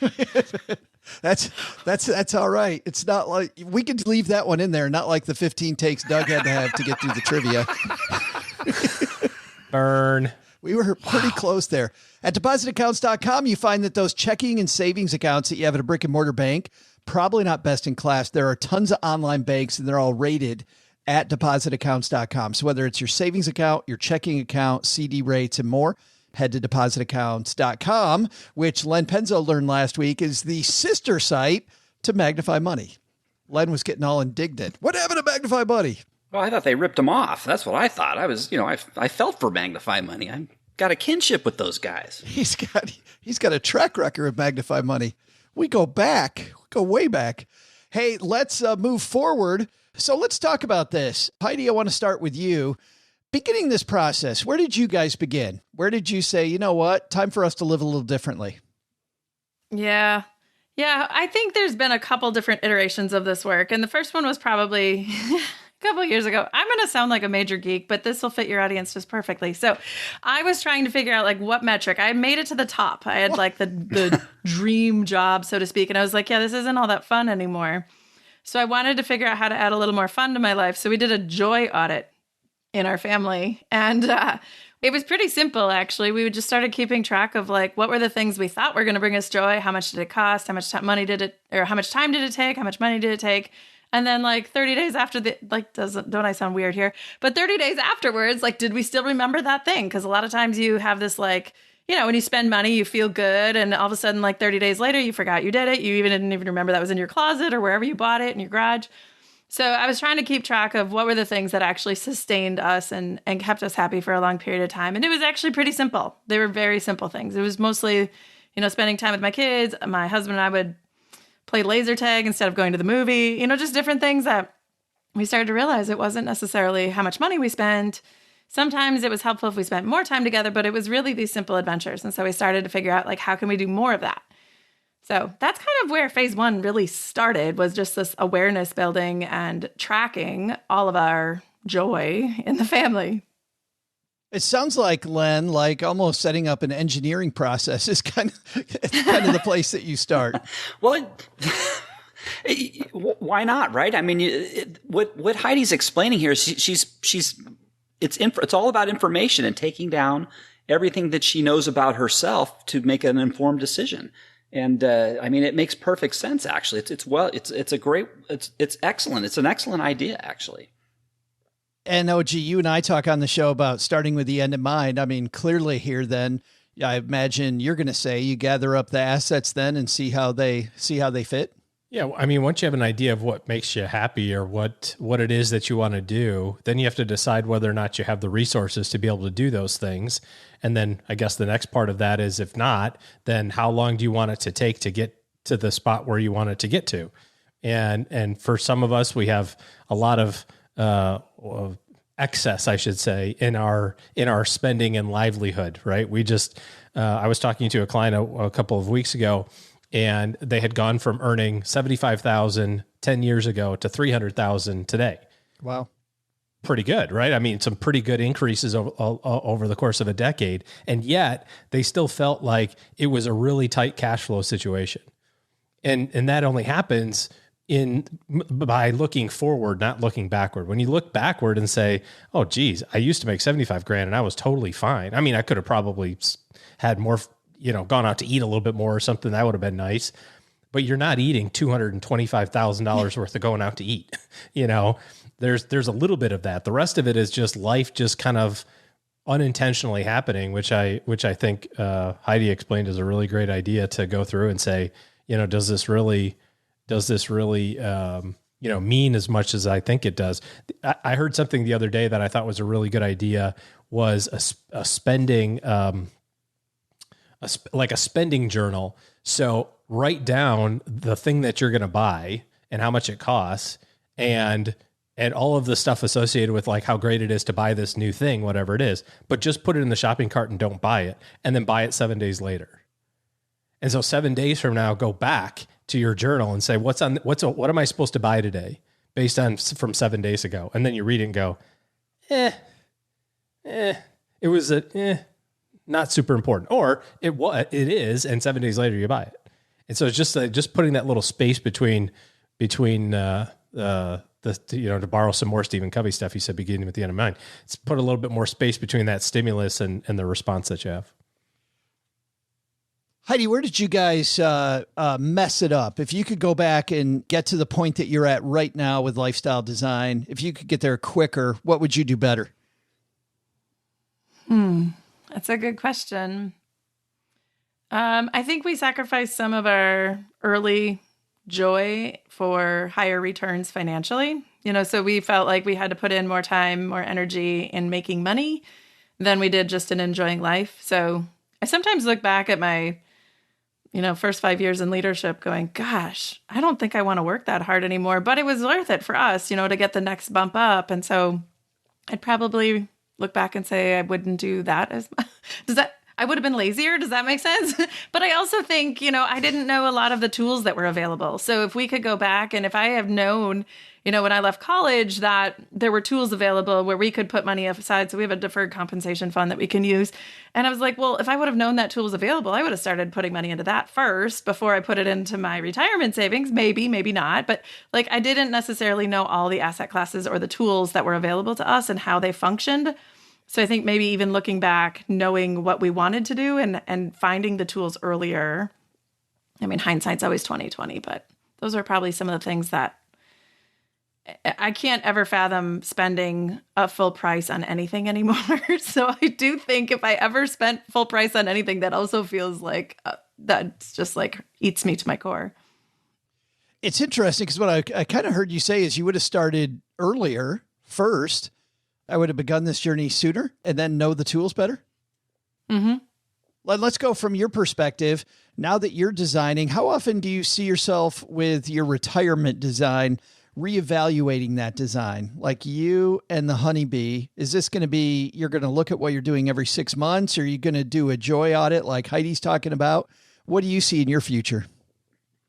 That's all right. It's not like we could leave that one in there, not like the 15 takes Doug had to have to get through the trivia. Burn. We were pretty close there. At depositaccounts.com, you find that those checking and savings accounts that you have at a brick and mortar bank, probably not best in class. There are tons of online banks and they're all rated at depositaccounts.com. So whether it's your savings account, your checking account, CD rates, and more, head to depositaccounts.com, which Len Penzo learned last week is the sister site to Magnify Money. Len was getting all indignant. What happened to Magnify Money? Well, I thought they ripped him off. That's what I thought. I was, I felt for Magnify Money. I got a kinship with those guys. He's got a track record of Magnify Money. We go way back. Hey, let's move forward. So let's talk about this. Heidi, I want to start with you. Beginning this process, where did you guys begin? Where did you say, you know what, time for us to live a little differently? Yeah, I think there's been a couple different iterations of this work. And the first one was probably a couple of years ago. I'm going to sound like a major geek, but this will fit your audience just perfectly. So I was trying to figure out what metric. I made it to the top. I had the dream job, so to speak. And I was like, yeah, this isn't all that fun anymore. So I wanted to figure out how to add a little more fun to my life. So we did a joy audit in our family. And it was pretty simple, actually. We just started keeping track of what were the things we thought were going to bring us joy? How much did it cost? How much money did it, or how much time did it take? How much money did it take? And then 30 days after don't I sound weird here? But 30 days afterwards, did we still remember that thing? Because a lot of times you have this when you spend money, you feel good. And all of a sudden, 30 days later, you forgot you did it. You didn't even remember that was in your closet or wherever you bought it in your garage. So I was trying to keep track of what were the things that actually sustained us and kept us happy for a long period of time. And it was actually pretty simple. They were very simple things. It was mostly, spending time with my kids. My husband and I would play laser tag instead of going to the movie, just different things that we started to realize it wasn't necessarily how much money we spent. Sometimes it was helpful if we spent more time together, but it was really these simple adventures. And so we started to figure out, like, how can we do more of that? So that's kind of where phase one really started, was just this awareness building and tracking all of our joy in the family. It sounds like, Len, like almost setting up an engineering process is kind of the place that you start. Well, why not, right? I mean, what Heidi's explaining here is it's all about information and taking down everything that she knows about herself to make an informed decision. And I mean, it makes perfect sense. Actually, it's excellent. It's an excellent idea, actually. And OG, you and I talk on the show about starting with the end in mind. I mean, clearly here, then I imagine you're going to say you gather up the assets then and see how they fit. Yeah, I mean, once you have an idea of what makes you happy or what it is that you want to do, then you have to decide whether or not you have the resources to be able to do those things. And then I guess the next part of that is, if not, then how long do you want it to take to get to the spot where you want it to get to? And for some of us, we have a lot of excess, I should say, in our spending and livelihood, right? We just, I was talking to a client a couple of weeks ago, and they had gone from earning $75,000 10 years ago to $300,000 today. Wow. Pretty good, right? I mean, some pretty good increases over the course of a decade. And yet they still felt like it was a really tight cash flow situation. And that only happens by looking forward, not looking backward. When you look backward and say, oh, geez, I used to make 75 grand and I was totally fine. I mean, I could have probably had more, gone out to eat a little bit more or something. That would have been nice. But you're not eating $225,000 worth of going out to eat. There's a little bit of that. The rest of it is just life just kind of unintentionally happening, which I think Heidi explained is a really great idea to go through and say, does this really mean as much as I think it does? I heard something the other day that I thought was a really good idea, was a spending, like a spending journal. So write down the thing that you're going to buy and how much it costs, and all of the stuff associated with like how great it is to buy this new thing, whatever it is, but just put it in the shopping cart and don't buy it, and then buy it 7 days later. And so 7 days from now, go back to your journal and say, what am I supposed to buy today based on from 7 days ago? And then you read it and go, it was not super important, or it is. And 7 days later you buy it. And so it's just putting that little space between to borrow some more Stephen Covey stuff, he said, beginning with the end in mind. It's put a little bit more space between that stimulus and the response that you have. Heidi, where did you guys mess it up? If you could go back and get to the point that you're at right now with lifestyle design, if you could get there quicker, what would you do better? That's a good question. I think we sacrificed some of our early joy for higher returns financially. So we felt like we had to put in more time, more energy in making money than we did just in enjoying life. So I sometimes look back at my first 5 years in leadership going, gosh, I don't think I want to work that hard anymore, but it was worth it for us, to get the next bump up. And so I'd probably look back and say I wouldn't do that as much. I would have been lazier. Does that make sense? But I also think, I didn't know a lot of the tools that were available. So if we could go back, and if I have known, when I left college, that there were tools available where we could put money aside. So we have a deferred compensation fund that we can use. And I was like, well, if I would have known that tool was available, I would have started putting money into that first before I put it into my retirement savings. Maybe not. But I didn't necessarily know all the asset classes or the tools that were available to us and how they functioned. So I think maybe even looking back, knowing what we wanted to do and finding the tools earlier. I mean, hindsight's always 20/20, but those are probably some of the things that I can't ever fathom spending a full price on anything anymore. So I do think if I ever spent full price on anything, that also feels like that's just eats me to my core. It's interesting because what I kind of heard you say is you would have started earlier first. I would have begun this journey sooner and then know the tools better. Mm-hmm. Let's go from your perspective. Now that you're designing, how often do you see yourself with your retirement design, reevaluating that design? Like you and the honeybee, is this going to be, you're going to look at what you're doing every 6 months? Or are you going to do a joy audit like Heidi's talking about? What do you see in your future?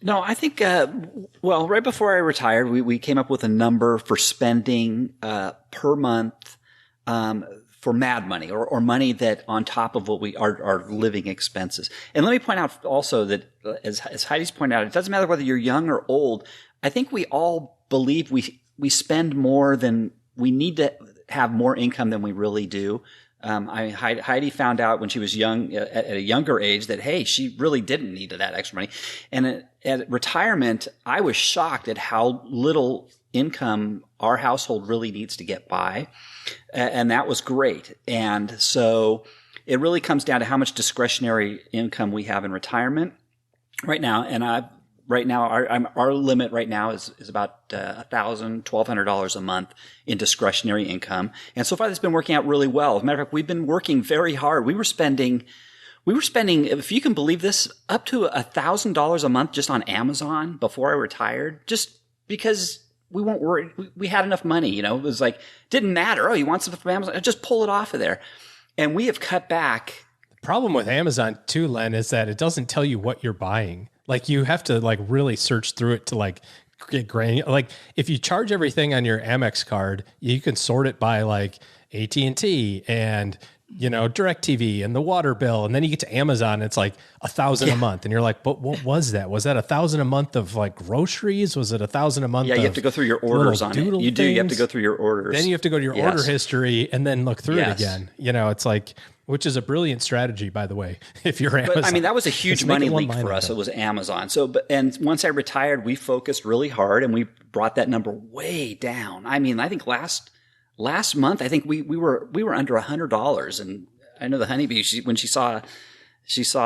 No, I think, right before I retired, we came up with a number for spending per month for mad money or money that on top of what our living expenses. And let me point out also that as Heidi's pointed out, it doesn't matter whether you're young or old. I think we all believe we spend more than we need to have more income than we really do. Heidi found out when she was young, at a younger age, that, hey, she really didn't need that extra money. And at retirement, I was shocked at how little income our household really needs to get by. And that was great. And so it really comes down to how much discretionary income we have in retirement right now. And our limit right now is about $1,000, $1,200 a month in discretionary income. And so far that's been working out really well. As a matter of fact, we've been working very hard. We were spending, if you can believe this, up to $1,000 a month just on Amazon before I retired, just because we weren't worried. We had enough money, it was like, didn't matter. Oh, you want something from Amazon? Just pull it off of there. And we have cut back. The problem with Amazon too, Len, is that it doesn't tell you what you're buying. Like you have to really search through it to get granular. Like if you charge everything on your Amex card, you can sort it by AT&T and DirecTV and the water bill. And then you get to Amazon, and it's like $1,000 a month. And you're like, but what was that? Was that $1,000 a month of groceries? Was it $1,000 a month? Yeah, you have to go through your orders on it. You do. You have to go through your orders. Then you have to go to your order history and then look through it again. It's like, which is a brilliant strategy, by the way, if you're Amazon. But that was a huge money leak for us. It was Amazon. And once I retired, we focused really hard and we brought that number way down. I think last month, I think we were under $100. And I know the honeybee, when she saw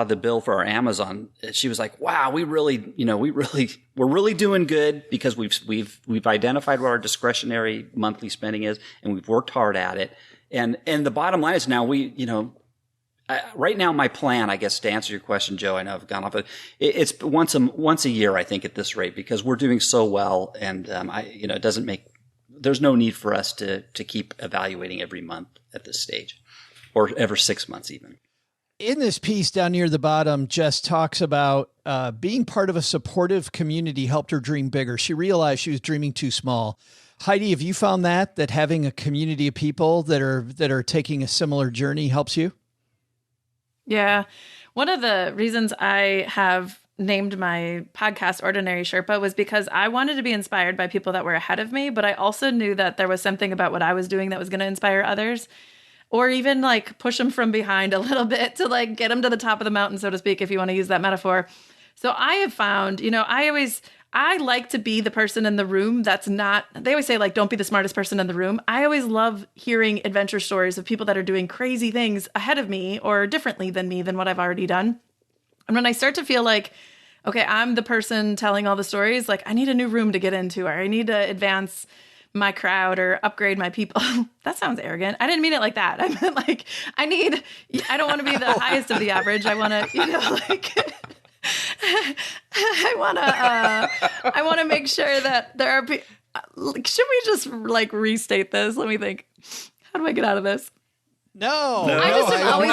the bill for our Amazon, she was like, wow, we're really doing good because we've identified what our discretionary monthly spending is and we've worked hard at it. And the bottom line is now right now my plan, I guess, to answer your question, Joe, I know I've gone off, it's once a year, I think, at this rate, because we're doing so well. And, it doesn't there's no need for us to keep evaluating every month at this stage or every 6 months even. In this piece down near the bottom, Jess talks about being part of a supportive community helped her dream bigger. She realized she was dreaming too small. Heidi, have you found that having a community of people that are taking a similar journey helps you? Yeah. One of the reasons I have named my podcast Ordinary Sherpa was because I wanted to be inspired by people that were ahead of me, but I also knew that there was something about what I was doing that was going to inspire others, or even push them from behind a little bit to get them to the top of the mountain, so to speak, if you want to use that metaphor. So I have found, I like to be the person in the room that's not, they always say don't be the smartest person in the room. I always love hearing adventure stories of people that are doing crazy things ahead of me or differently than me, than what I've already done. And when I start to feel okay, I'm the person telling all the stories, I need a new room to get into, or I need to advance my crowd or upgrade my people. That sounds arrogant. I didn't mean it like that. I meant I don't want to be the highest of the average. I want to, I want to make sure that there are people. Should we just restate this? Let me think. How do I get out of this? No. I just am always.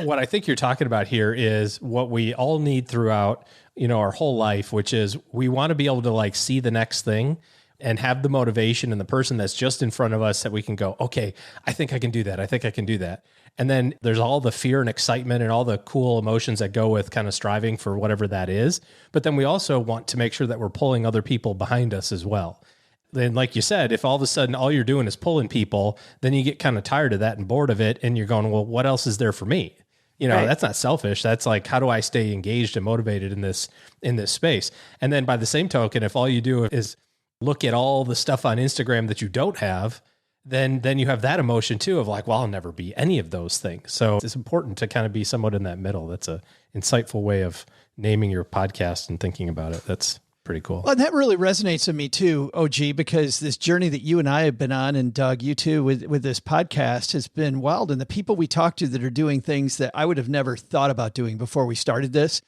What I think you're talking about here is what we all need throughout, our whole life, which is we want to be able to see the next thing and have the motivation and the person that's just in front of us that we can go, okay, I think I can do that. I think I can do that. And then there's all the fear and excitement and all the cool emotions that go with kind of striving for whatever that is. But then we also want to make sure that we're pulling other people behind us as well. Then, like you said, if all of a sudden all you're doing is pulling people, then you get kind of tired of that and bored of it. And you're going, well, what else is there for me? Right. That's not selfish. That's how do I stay engaged and motivated in this space? And then by the same token, if all you do is look at all the stuff on Instagram that you don't have, then you have that emotion too of well, I'll never be any of those things. So it's important to kind of be somewhat in that middle. That's a insightful way of naming your podcast and thinking about it. That's pretty cool. Well, and that really resonates with me too, OG, because this journey that you and I have been on, and Doug, you too, with this podcast has been wild. And the people we talk to that are doing things that I would have never thought about doing before we started this.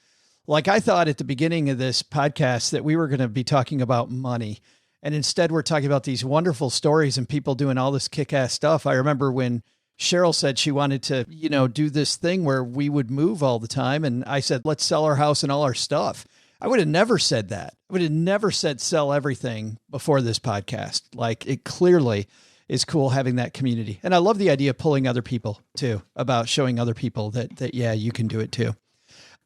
Like I thought at the beginning of this podcast that we were going to be talking about money. And instead we're talking about these wonderful stories and people doing all this kick-ass stuff. I remember when Cheryl said she wanted to, do this thing where we would move all the time. And I said, let's sell our house and all our stuff. I would have never said that. I would have never said sell everything before this podcast. Like it clearly is cool having that community. And I love the idea of pulling other people too, about showing other people that yeah, you can do it too.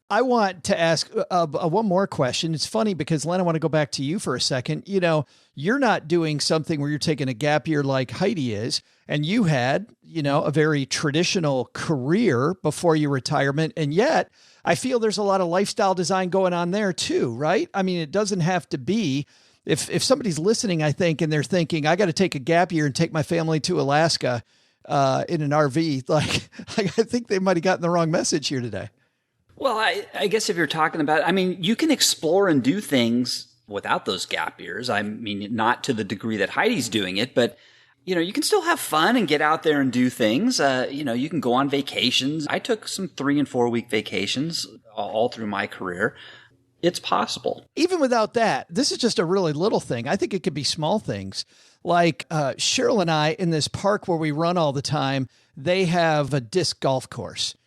I want to ask one more question. It's funny because Len, I want to go back to you for a second. You're not doing something where you're taking a gap year like Heidi is, and you had, a very traditional career before your retirement. And yet I feel there's a lot of lifestyle design going on there too, right? I mean, it doesn't have to be, if somebody's listening, I think, and they're thinking, I got to take a gap year and take my family to Alaska in an RV. Like, I think they might've gotten the wrong message here today. Well, I guess if you're talking about, you can explore and do things without those gap years. I mean, not to the degree that Heidi's doing it, but, you can still have fun and get out there and do things. You can go on vacations. I took some 3 and 4 week vacations all through my career. It's possible. Even without that, this is just a really little thing. I think it could be small things. Like Cheryl and I in this park where we run all the time, they have a disc golf course.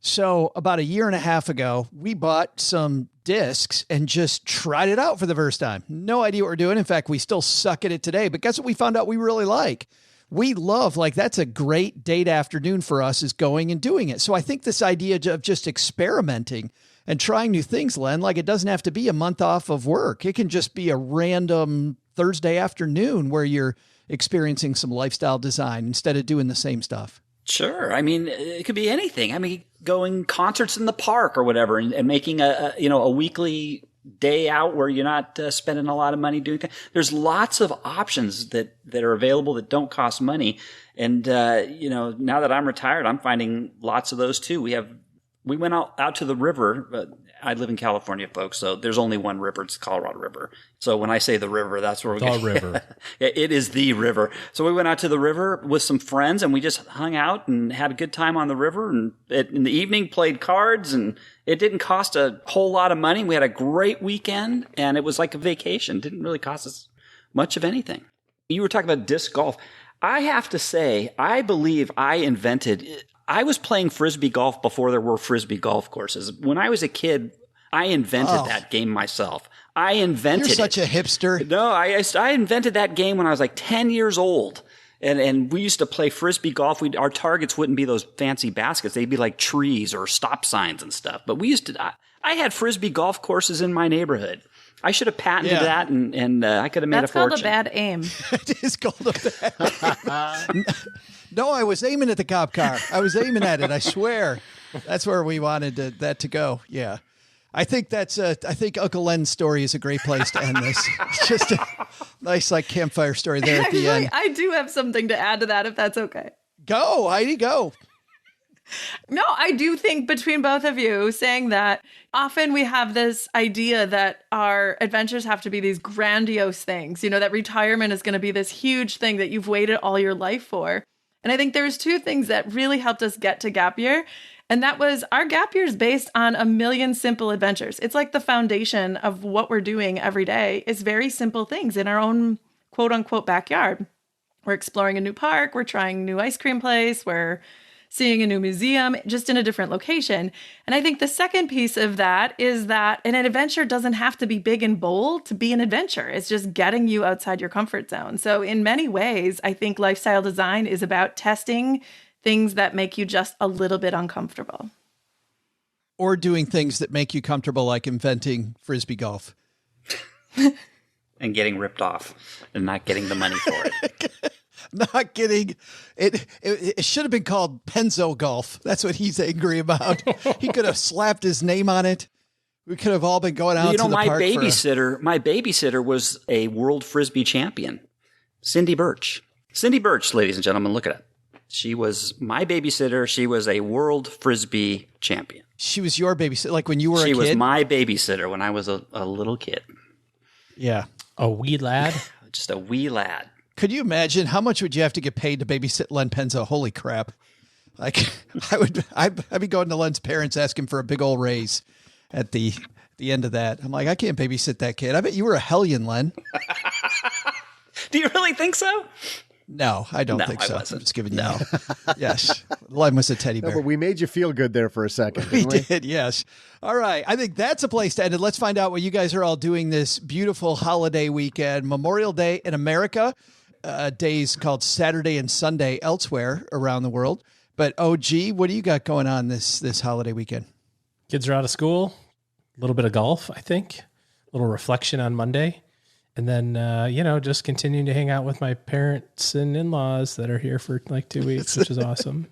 So about a year and a half ago, we bought some discs and just tried it out for the first time. No idea what we're doing. In fact, we still suck at it today, but guess what we found out we really like? We love, that's a great date afternoon for us, is going and doing it. So I think this idea of just experimenting and trying new things, Len, it doesn't have to be a month off of work. It can just be a random Thursday afternoon where you're experiencing some lifestyle design instead of doing the same stuff. Sure. It could be anything. Going concerts in the park or whatever, and making a weekly day out where you're not spending a lot of money doing things. There's lots of options that are available that don't cost money. And, now that I'm retired, I'm finding lots of those too. We went out to the river. I live in California, folks, so there's only one river. It's the Colorado River. So when I say the river, that's where we're going. The river. It is the river. So we went out to the river with some friends, and we just hung out and had a good time on the river. And in the evening, played cards, and it didn't cost a whole lot of money. We had a great weekend, and it was like a vacation. It didn't really cost us much of anything. You were talking about disc golf. I have to say, I believe I was playing Frisbee golf before there were Frisbee golf courses. When I was a kid, I invented that game myself. You're such a hipster. No, I invented that game when I was like 10 years old. And we used to play Frisbee golf. Our targets wouldn't be those fancy baskets. They'd be like trees or stop signs and stuff. But I had Frisbee golf courses in my neighborhood. I should have patented that, and I could have made a fortune. That's called a bad aim. It is called a bad aim. No, I was aiming at the cop car. I was aiming at it. I swear. That's where we wanted that to go. Yeah. I think I think Uncle Len's story is a great place to end this. It's just a nice campfire story there at the end. I do have something to add to that, if that's okay. Go, Heidi, go. No, I do think between both of you saying that often we have this idea that our adventures have to be these grandiose things, that retirement is going to be this huge thing that you've waited all your life for. And I think there's 2 things that really helped us get to gap year. And that was our gap year is based on a million simple adventures. It's like the foundation of what we're doing every day is very simple things in our own quote unquote backyard. We're exploring a new park. We're trying a new ice cream place. We're seeing a new museum, just in a different location. And I think the second piece of that is that an adventure doesn't have to be big and bold to be an adventure. It's just getting you outside your comfort zone. So in many ways, I think lifestyle design is about testing things that make you just a little bit uncomfortable. Or doing things that make you comfortable, like inventing Frisbee golf. And getting ripped off and not getting the money for it. Not getting it. It should have been called Penzo Golf. That's what he's angry about. He could have slapped his name on it. We could have all been going out to the park. My babysitter was a world Frisbee champion, Cindy Birch. Cindy Birch, ladies and gentlemen, look at it. She was my babysitter. She was a world Frisbee champion. She was your babysitter, like when you were a kid? She was my babysitter when I was a little kid. Yeah. A wee lad? Just a wee lad. Could you imagine how much would you have to get paid to babysit Len Penzo? Holy crap. Like I'd be going to Len's parents asking for a big old raise at the end of that. I'm like, I can't babysit that kid. I bet you were a hellion, Len. Do you really think so? No, I don't think so. I'm just giving you. No. Yes. Len was a teddy bear. No, but we made you feel good there for a second. We didn't did, yes. All right. I think that's a place to end it. Let's find out what you guys are all doing this beautiful holiday weekend. Memorial Day in America, days called Saturday and Sunday elsewhere around the world. But OG, what do you got going on this holiday weekend? Kids are out of school. A little bit of golf, I think. A little reflection on Monday. And then, just continuing to hang out with my parents and in-laws that are here for like 2 weeks, which is awesome.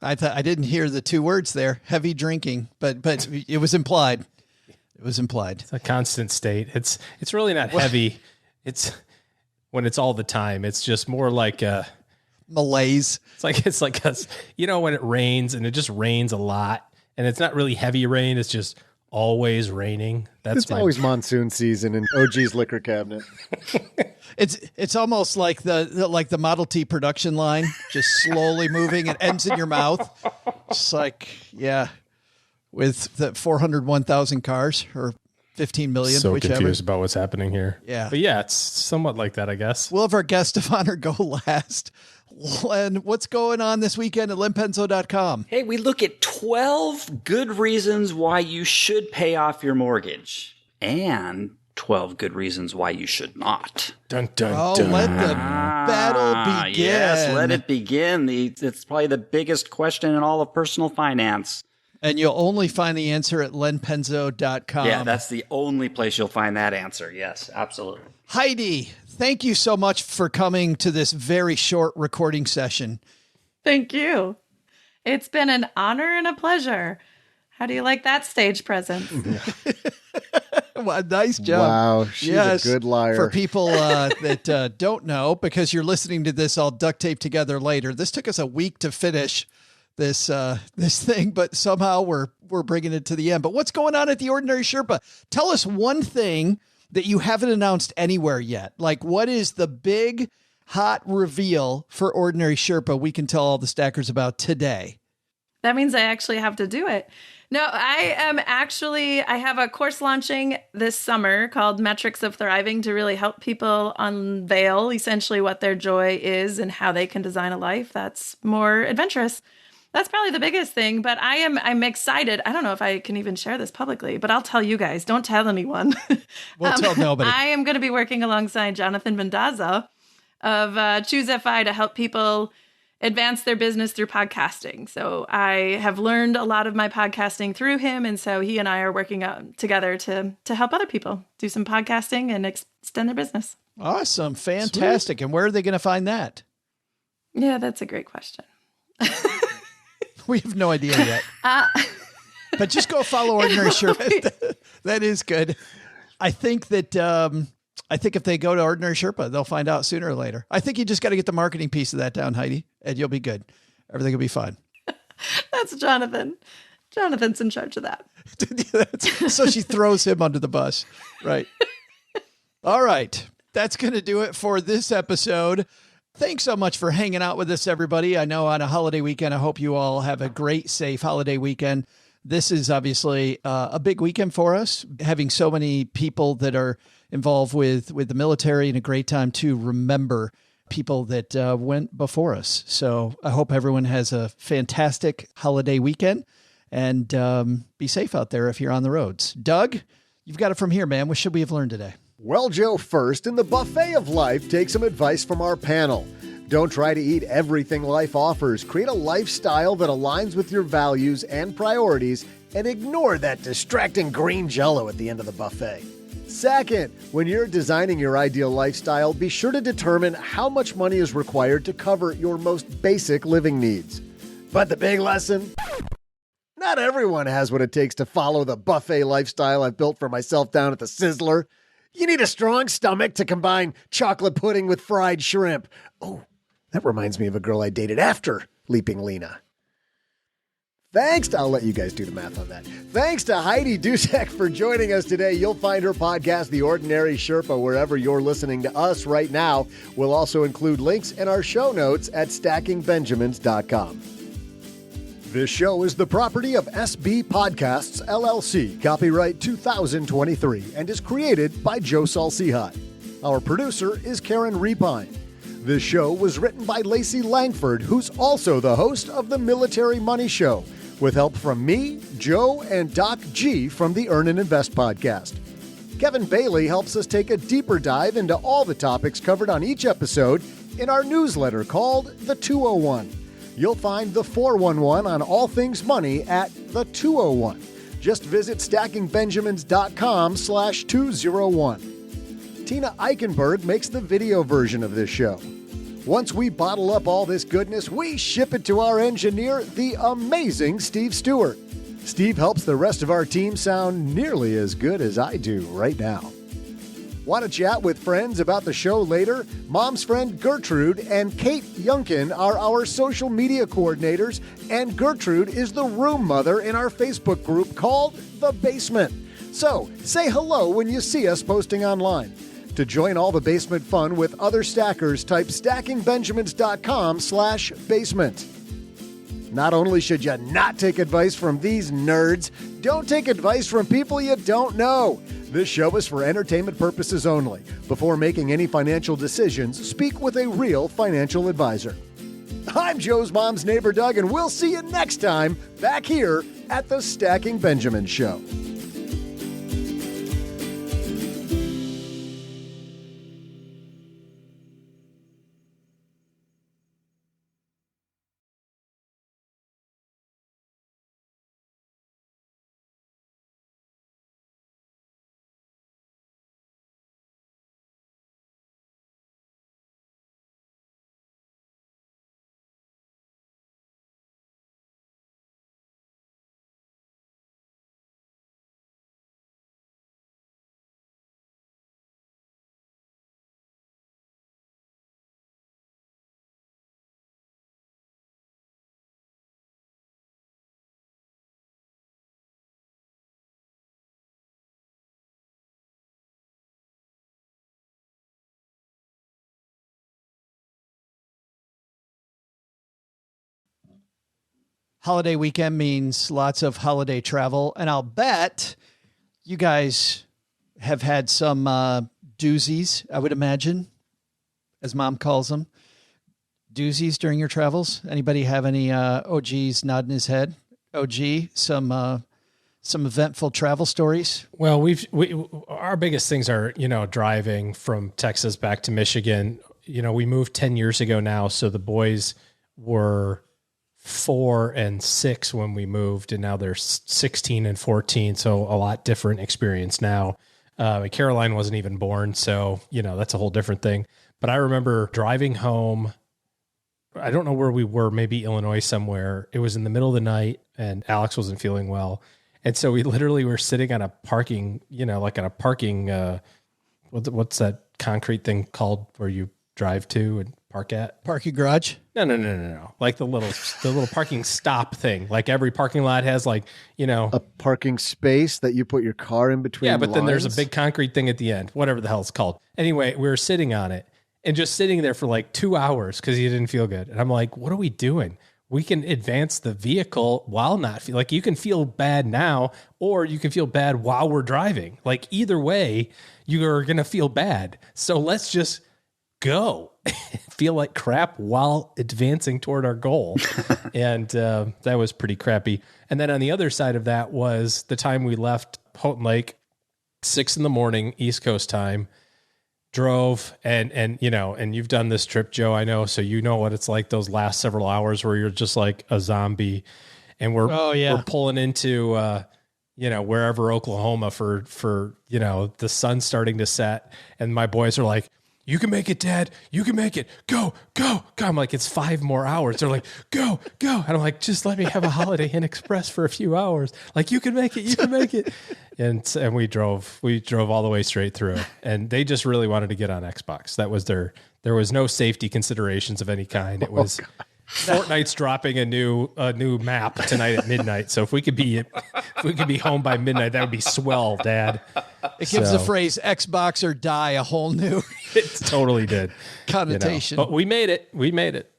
I didn't hear the two words there, heavy drinking, but it was implied. It was implied. It's a constant state. It's really not heavy. It's when it's all the time. It's just more like a malaise. It's like us, when it rains and it just rains a lot and it's not really heavy rain. It's just always raining. It's always monsoon season in OG's liquor cabinet. It's almost like the Model T production line, just slowly moving. It ends in your mouth. It's like, yeah, with the 401,000 cars or 15 million. So whichever. Confused about what's happening here. Yeah. But yeah, it's somewhat like that, I guess. We'll have our guest of honor go last. Len, what's going on this weekend at lenpenzo.com? Hey, we look at 12 good reasons why you should pay off your mortgage and 12 good reasons why you should not. Dun, dun, dun. Let the battle begin. Yes, let it begin. It's probably the biggest question in all of personal finance. And you'll only find the answer at lenpenzo.com. Yeah, that's the only place you'll find that answer. Yes, absolutely. Heidi, thank you so much for coming to this very short recording session. Thank you. It's been an honor and a pleasure. How do you like that stage presence? Well, nice job. Wow, she's a good liar. For people that don't know, because you're listening to this all duct taped together later, this took us a week to finish this thing, but somehow we're bringing it to the end. But what's going on at the Ordinary Sherpa? Tell us one thing that you haven't announced anywhere yet. Like, what is the big hot reveal for Ordinary Sherpa we can tell all the stackers about today? That means I actually have to do it. No, I have a course launching this summer called Metrics of Thriving to really help people unveil essentially what their joy is and how they can design a life that's more adventurous. That's probably the biggest thing, but I'm excited. I don't know if I can even share this publicly, but I'll tell you guys. Don't tell anyone. We'll tell nobody. I am going to be working alongside Jonathan Mendaza of Choose FI to help people advance their business through podcasting. So I have learned a lot of my podcasting through him, and so he and I are working together to help other people do some podcasting and extend their business. Awesome. Fantastic. Sweet. And where are they going to find that? Yeah, that's a great question. We have no idea yet. But just go follow Ordinary Sherpa. That is good. I think that if they go to Ordinary Sherpa, they'll find out sooner or later. I think you just got to get the marketing piece of that down, Heidi, and you'll be good. Everything will be fine. That's Jonathan. Jonathan's in charge of that. So she throws him under the bus. Right. All right. That's going to do it for this episode. Thanks so much for hanging out with us, everybody. I know on a holiday weekend, I hope you all have a great, safe holiday weekend. This is obviously a big weekend for us, having so many people that are involved with the military, and a great time to remember people that went before us. So I hope everyone has a fantastic holiday weekend, and be safe out there if you're on the roads. Doug, you've got it from here, man. What should we have learned today? Well, Joe, first, in the buffet of life, take some advice from our panel. Don't try to eat everything life offers. Create a lifestyle that aligns with your values and priorities, and ignore that distracting green Jell-O at the end of the buffet. Second, when you're designing your ideal lifestyle, be sure to determine how much money is required to cover your most basic living needs. But the big lesson? Not everyone has what it takes to follow the buffet lifestyle I've built for myself down at the Sizzler. You need a strong stomach to combine chocolate pudding with fried shrimp. Oh, that reminds me of a girl I dated after Leaping Lena. I'll let you guys do the math on that. Thanks to Heidi Duszek for joining us today. You'll find her podcast, The Ordinary Sherpa, wherever you're listening to us right now. We'll also include links in our show notes at stackingbenjamins.com. This show is the property of SB Podcasts, LLC, copyright 2023, and is created by Joe Salcihat. Our producer is Karen Repine. This show was written by Lacey Langford, who's also the host of the Military Money Show, with help from me, Joe, and Doc G from the Earn and Invest podcast. Kevin Bailey helps us take a deeper dive into all the topics covered on each episode in our newsletter called The 201. You'll find the 411 on all things money at the 201. Just visit stackingbenjamins.com/201. Tina Eichenberg makes the video version of this show. Once we bottle up all this goodness, we ship it to our engineer, the amazing Steve Stewart. Steve helps the rest of our team sound nearly as good as I do right now. Want to chat with friends about the show later? Mom's friend Gertrude and Kate Yunkin are our social media coordinators, and Gertrude is the room mother in our Facebook group called The Basement. So, say hello when you see us posting online. To join all the basement fun with other stackers, type stackingbenjamins.com/basement. Not only should you not take advice from these nerds, don't take advice from people you don't know. This show is for entertainment purposes only. Before making any financial decisions, speak with a real financial advisor. I'm Joe's mom's neighbor, Doug, and we'll see you next time back here at the Stacking Benjamin Show. Holiday weekend means lots of holiday travel, and I'll bet you guys have had some doozies, I would imagine, as Mom calls them. Doozies during your travels? Anybody have any OGs nodding his head? OG, some eventful travel stories? Well, our biggest things are, driving from Texas back to Michigan. We moved 10 years ago now, so the boys were 4 and 6 when we moved, and now they're 16 and 14. So a lot different experience now. Caroline wasn't even born, so that's a whole different thing. But I remember driving home. I don't know where we were, maybe Illinois somewhere. It was in the middle of the night, and Alex wasn't feeling well, and so we literally were sitting on a parking, like on a parking. What's that concrete thing called where you drive to and park at? Parking garage? No. Like the little parking stop thing. Like every parking lot has a parking space that you put your car in between. Yeah, but then lines. there's a big concrete thing at the end, whatever the hell it's called. Anyway, we were sitting on it and just sitting there for like 2 hours because he didn't feel good. And I'm like, what are we doing? We can advance the vehicle while not feel like you can feel bad now, or you can feel bad while we're driving. Like either way, you are going to feel bad. So let's just go. Feel like crap while advancing toward our goal. And that was pretty crappy. And then on the other side of that was the time we left Houghton Lake, 6 a.m, East Coast time, drove and you've done this trip, Joe, I know. So you know what it's like those last several hours where you're just like a zombie, and we're pulling into, wherever Oklahoma for, the sun starting to set. And my boys are like, you can make it, Dad. You can make it. Go. I'm like, it's 5 more hours. They're like, go. And I'm like, just let me have a Holiday Inn Express for a few hours. Like, you can make it. And we drove all the way straight through. And they just really wanted to get on Xbox. That was there was no safety considerations of any kind. It was Fortnite's dropping a new map tonight at midnight. So if we could be home by midnight, that would be swell, Dad. It gives the phrase Xbox or die a whole new it totally did connotation. But we made it. We made it.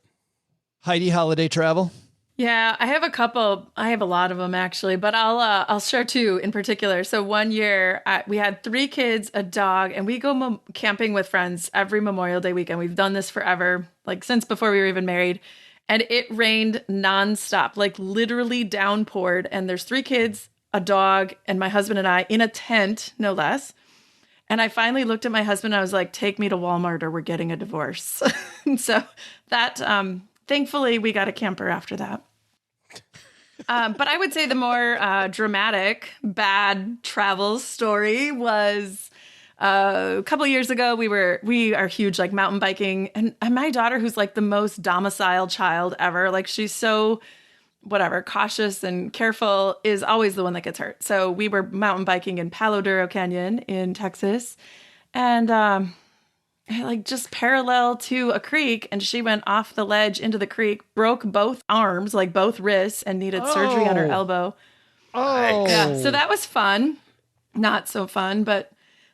Heidi, holiday travel? Yeah, I have a couple. I have a lot of them actually, but I'll share two in particular. So one year we had 3 kids, a dog, and we go camping with friends every Memorial Day weekend. We've done this forever, like since before we were even married. And it rained nonstop, like literally downpoured. And there's 3 kids, a dog, and my husband and I in a tent, no less. And I finally looked at my husband and I was like, take me to Walmart or we're getting a divorce. And so that, thankfully, we got a camper after that. But I would say the more dramatic, bad travel story was a couple of years ago. We are huge like mountain biking, and my daughter, who's like the most domiciled child ever, like she's so cautious and careful, is always the one that gets hurt. So we were mountain biking in Palo Duro Canyon in Texas, and like just parallel to a creek, and she went off the ledge into the creek, broke both arms, like both wrists, and needed surgery on her elbow. Oh, yeah. So that was fun. Not so fun, but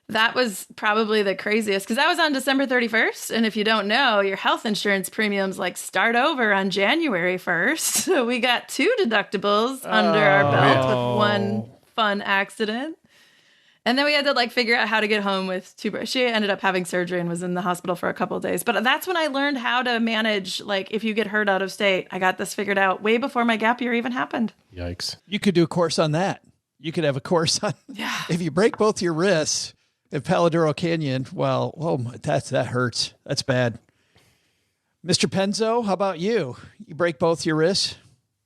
that was probably the craziest because that was on December 31st. And if you don't know, your health insurance premiums like start over on January 1st. So we got 2 deductibles under our belt with one fun accident. And then we had to like figure out how to get home with 2. She ended up having surgery and was in the hospital for a couple of days. But that's when I learned how to manage, like, if you get hurt out of state. I got this figured out way before my gap year even happened. Yikes. You could do a course on that. You could have a course on if you break both your wrists in Palo Duro Canyon. Well, that hurts. That's bad. Mr. Penzo, how about you? You break both your wrists?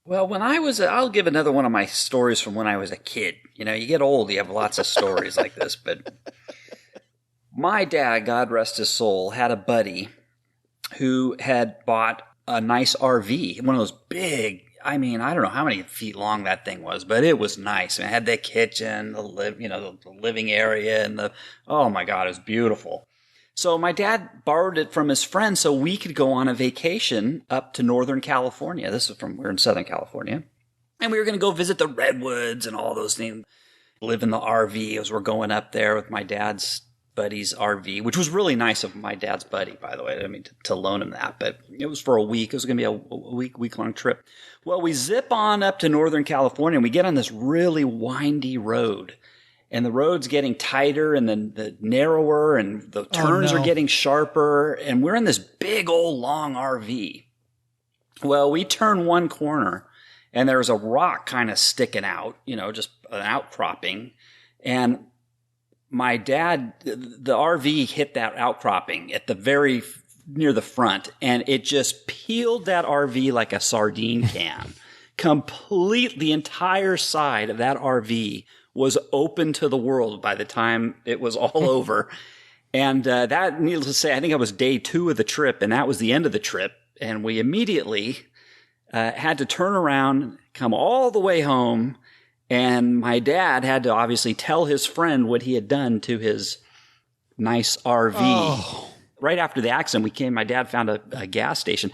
Well, when I'll give another one of my stories from when I was a kid. You know, you get old, you have lots of stories like this, but my dad, God rest his soul, had a buddy who had bought a nice RV, one of those big, I mean, I don't know how many feet long that thing was, but it was nice. I mean, it had the kitchen, the living area, and oh my God, it was beautiful. So my dad borrowed it from his friend so we could go on a vacation up to Northern California. We're in Southern California. And we were going to go visit the redwoods and all those things, live in the RV as we're going up there with my dad's buddy's RV, which was really nice of my dad's buddy, by the way. I didn't mean to loan him that, but it was for a week. It was going to be a week-long trip. Well, we zip on up to Northern California and we get on this really windy road. And the road's getting tighter and then the narrower and the turns are getting sharper. And we're in this big old long RV. Well, we turn one corner and there's a rock kind of sticking out, just an outcropping. And my dad, the RV hit that outcropping at the very near the front, and it just peeled that RV like a sardine can. The entire side of that RV was open to the world by the time it was all over. And that, needless to say, I think it was day 2 of the trip, and that was the end of the trip. And we immediately had to turn around, come all the way home, and my dad had to obviously tell his friend what he had done to his nice RV. Oh. Right after the accident, my dad found a gas station.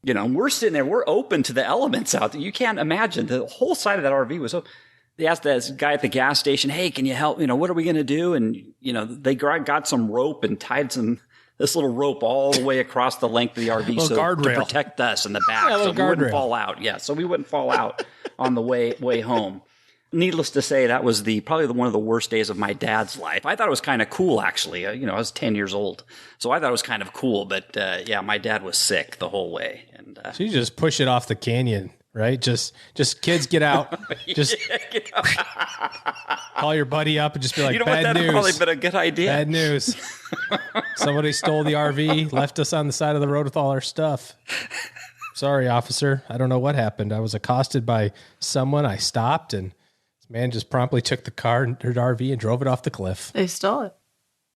And we're sitting there, we're open to the elements out there. You can't imagine. The whole side of that RV was open. They asked this guy at the gas station, hey, can you help? What are we going to do? And, they got some rope and tied this little rope all the way across the length of the RV to protect us in the back so we wouldn't fall out. Yeah, so we wouldn't fall out on the way home. Needless to say, that was probably one of the worst days of my dad's life. I thought it was kind of cool, actually. I was 10 years old, so I thought it was kind of cool. But yeah, my dad was sick the whole way. And so you just push it off the canyon, right? Just kids get out. Just call your buddy up and just be like, bad news. Probably been a good idea. Bad news. Somebody stole the RV, left us on the side of the road with all our stuff. Sorry, officer. I don't know what happened. I was accosted by someone. I stopped and man just promptly took the car and RV and drove it off the cliff. They stole it.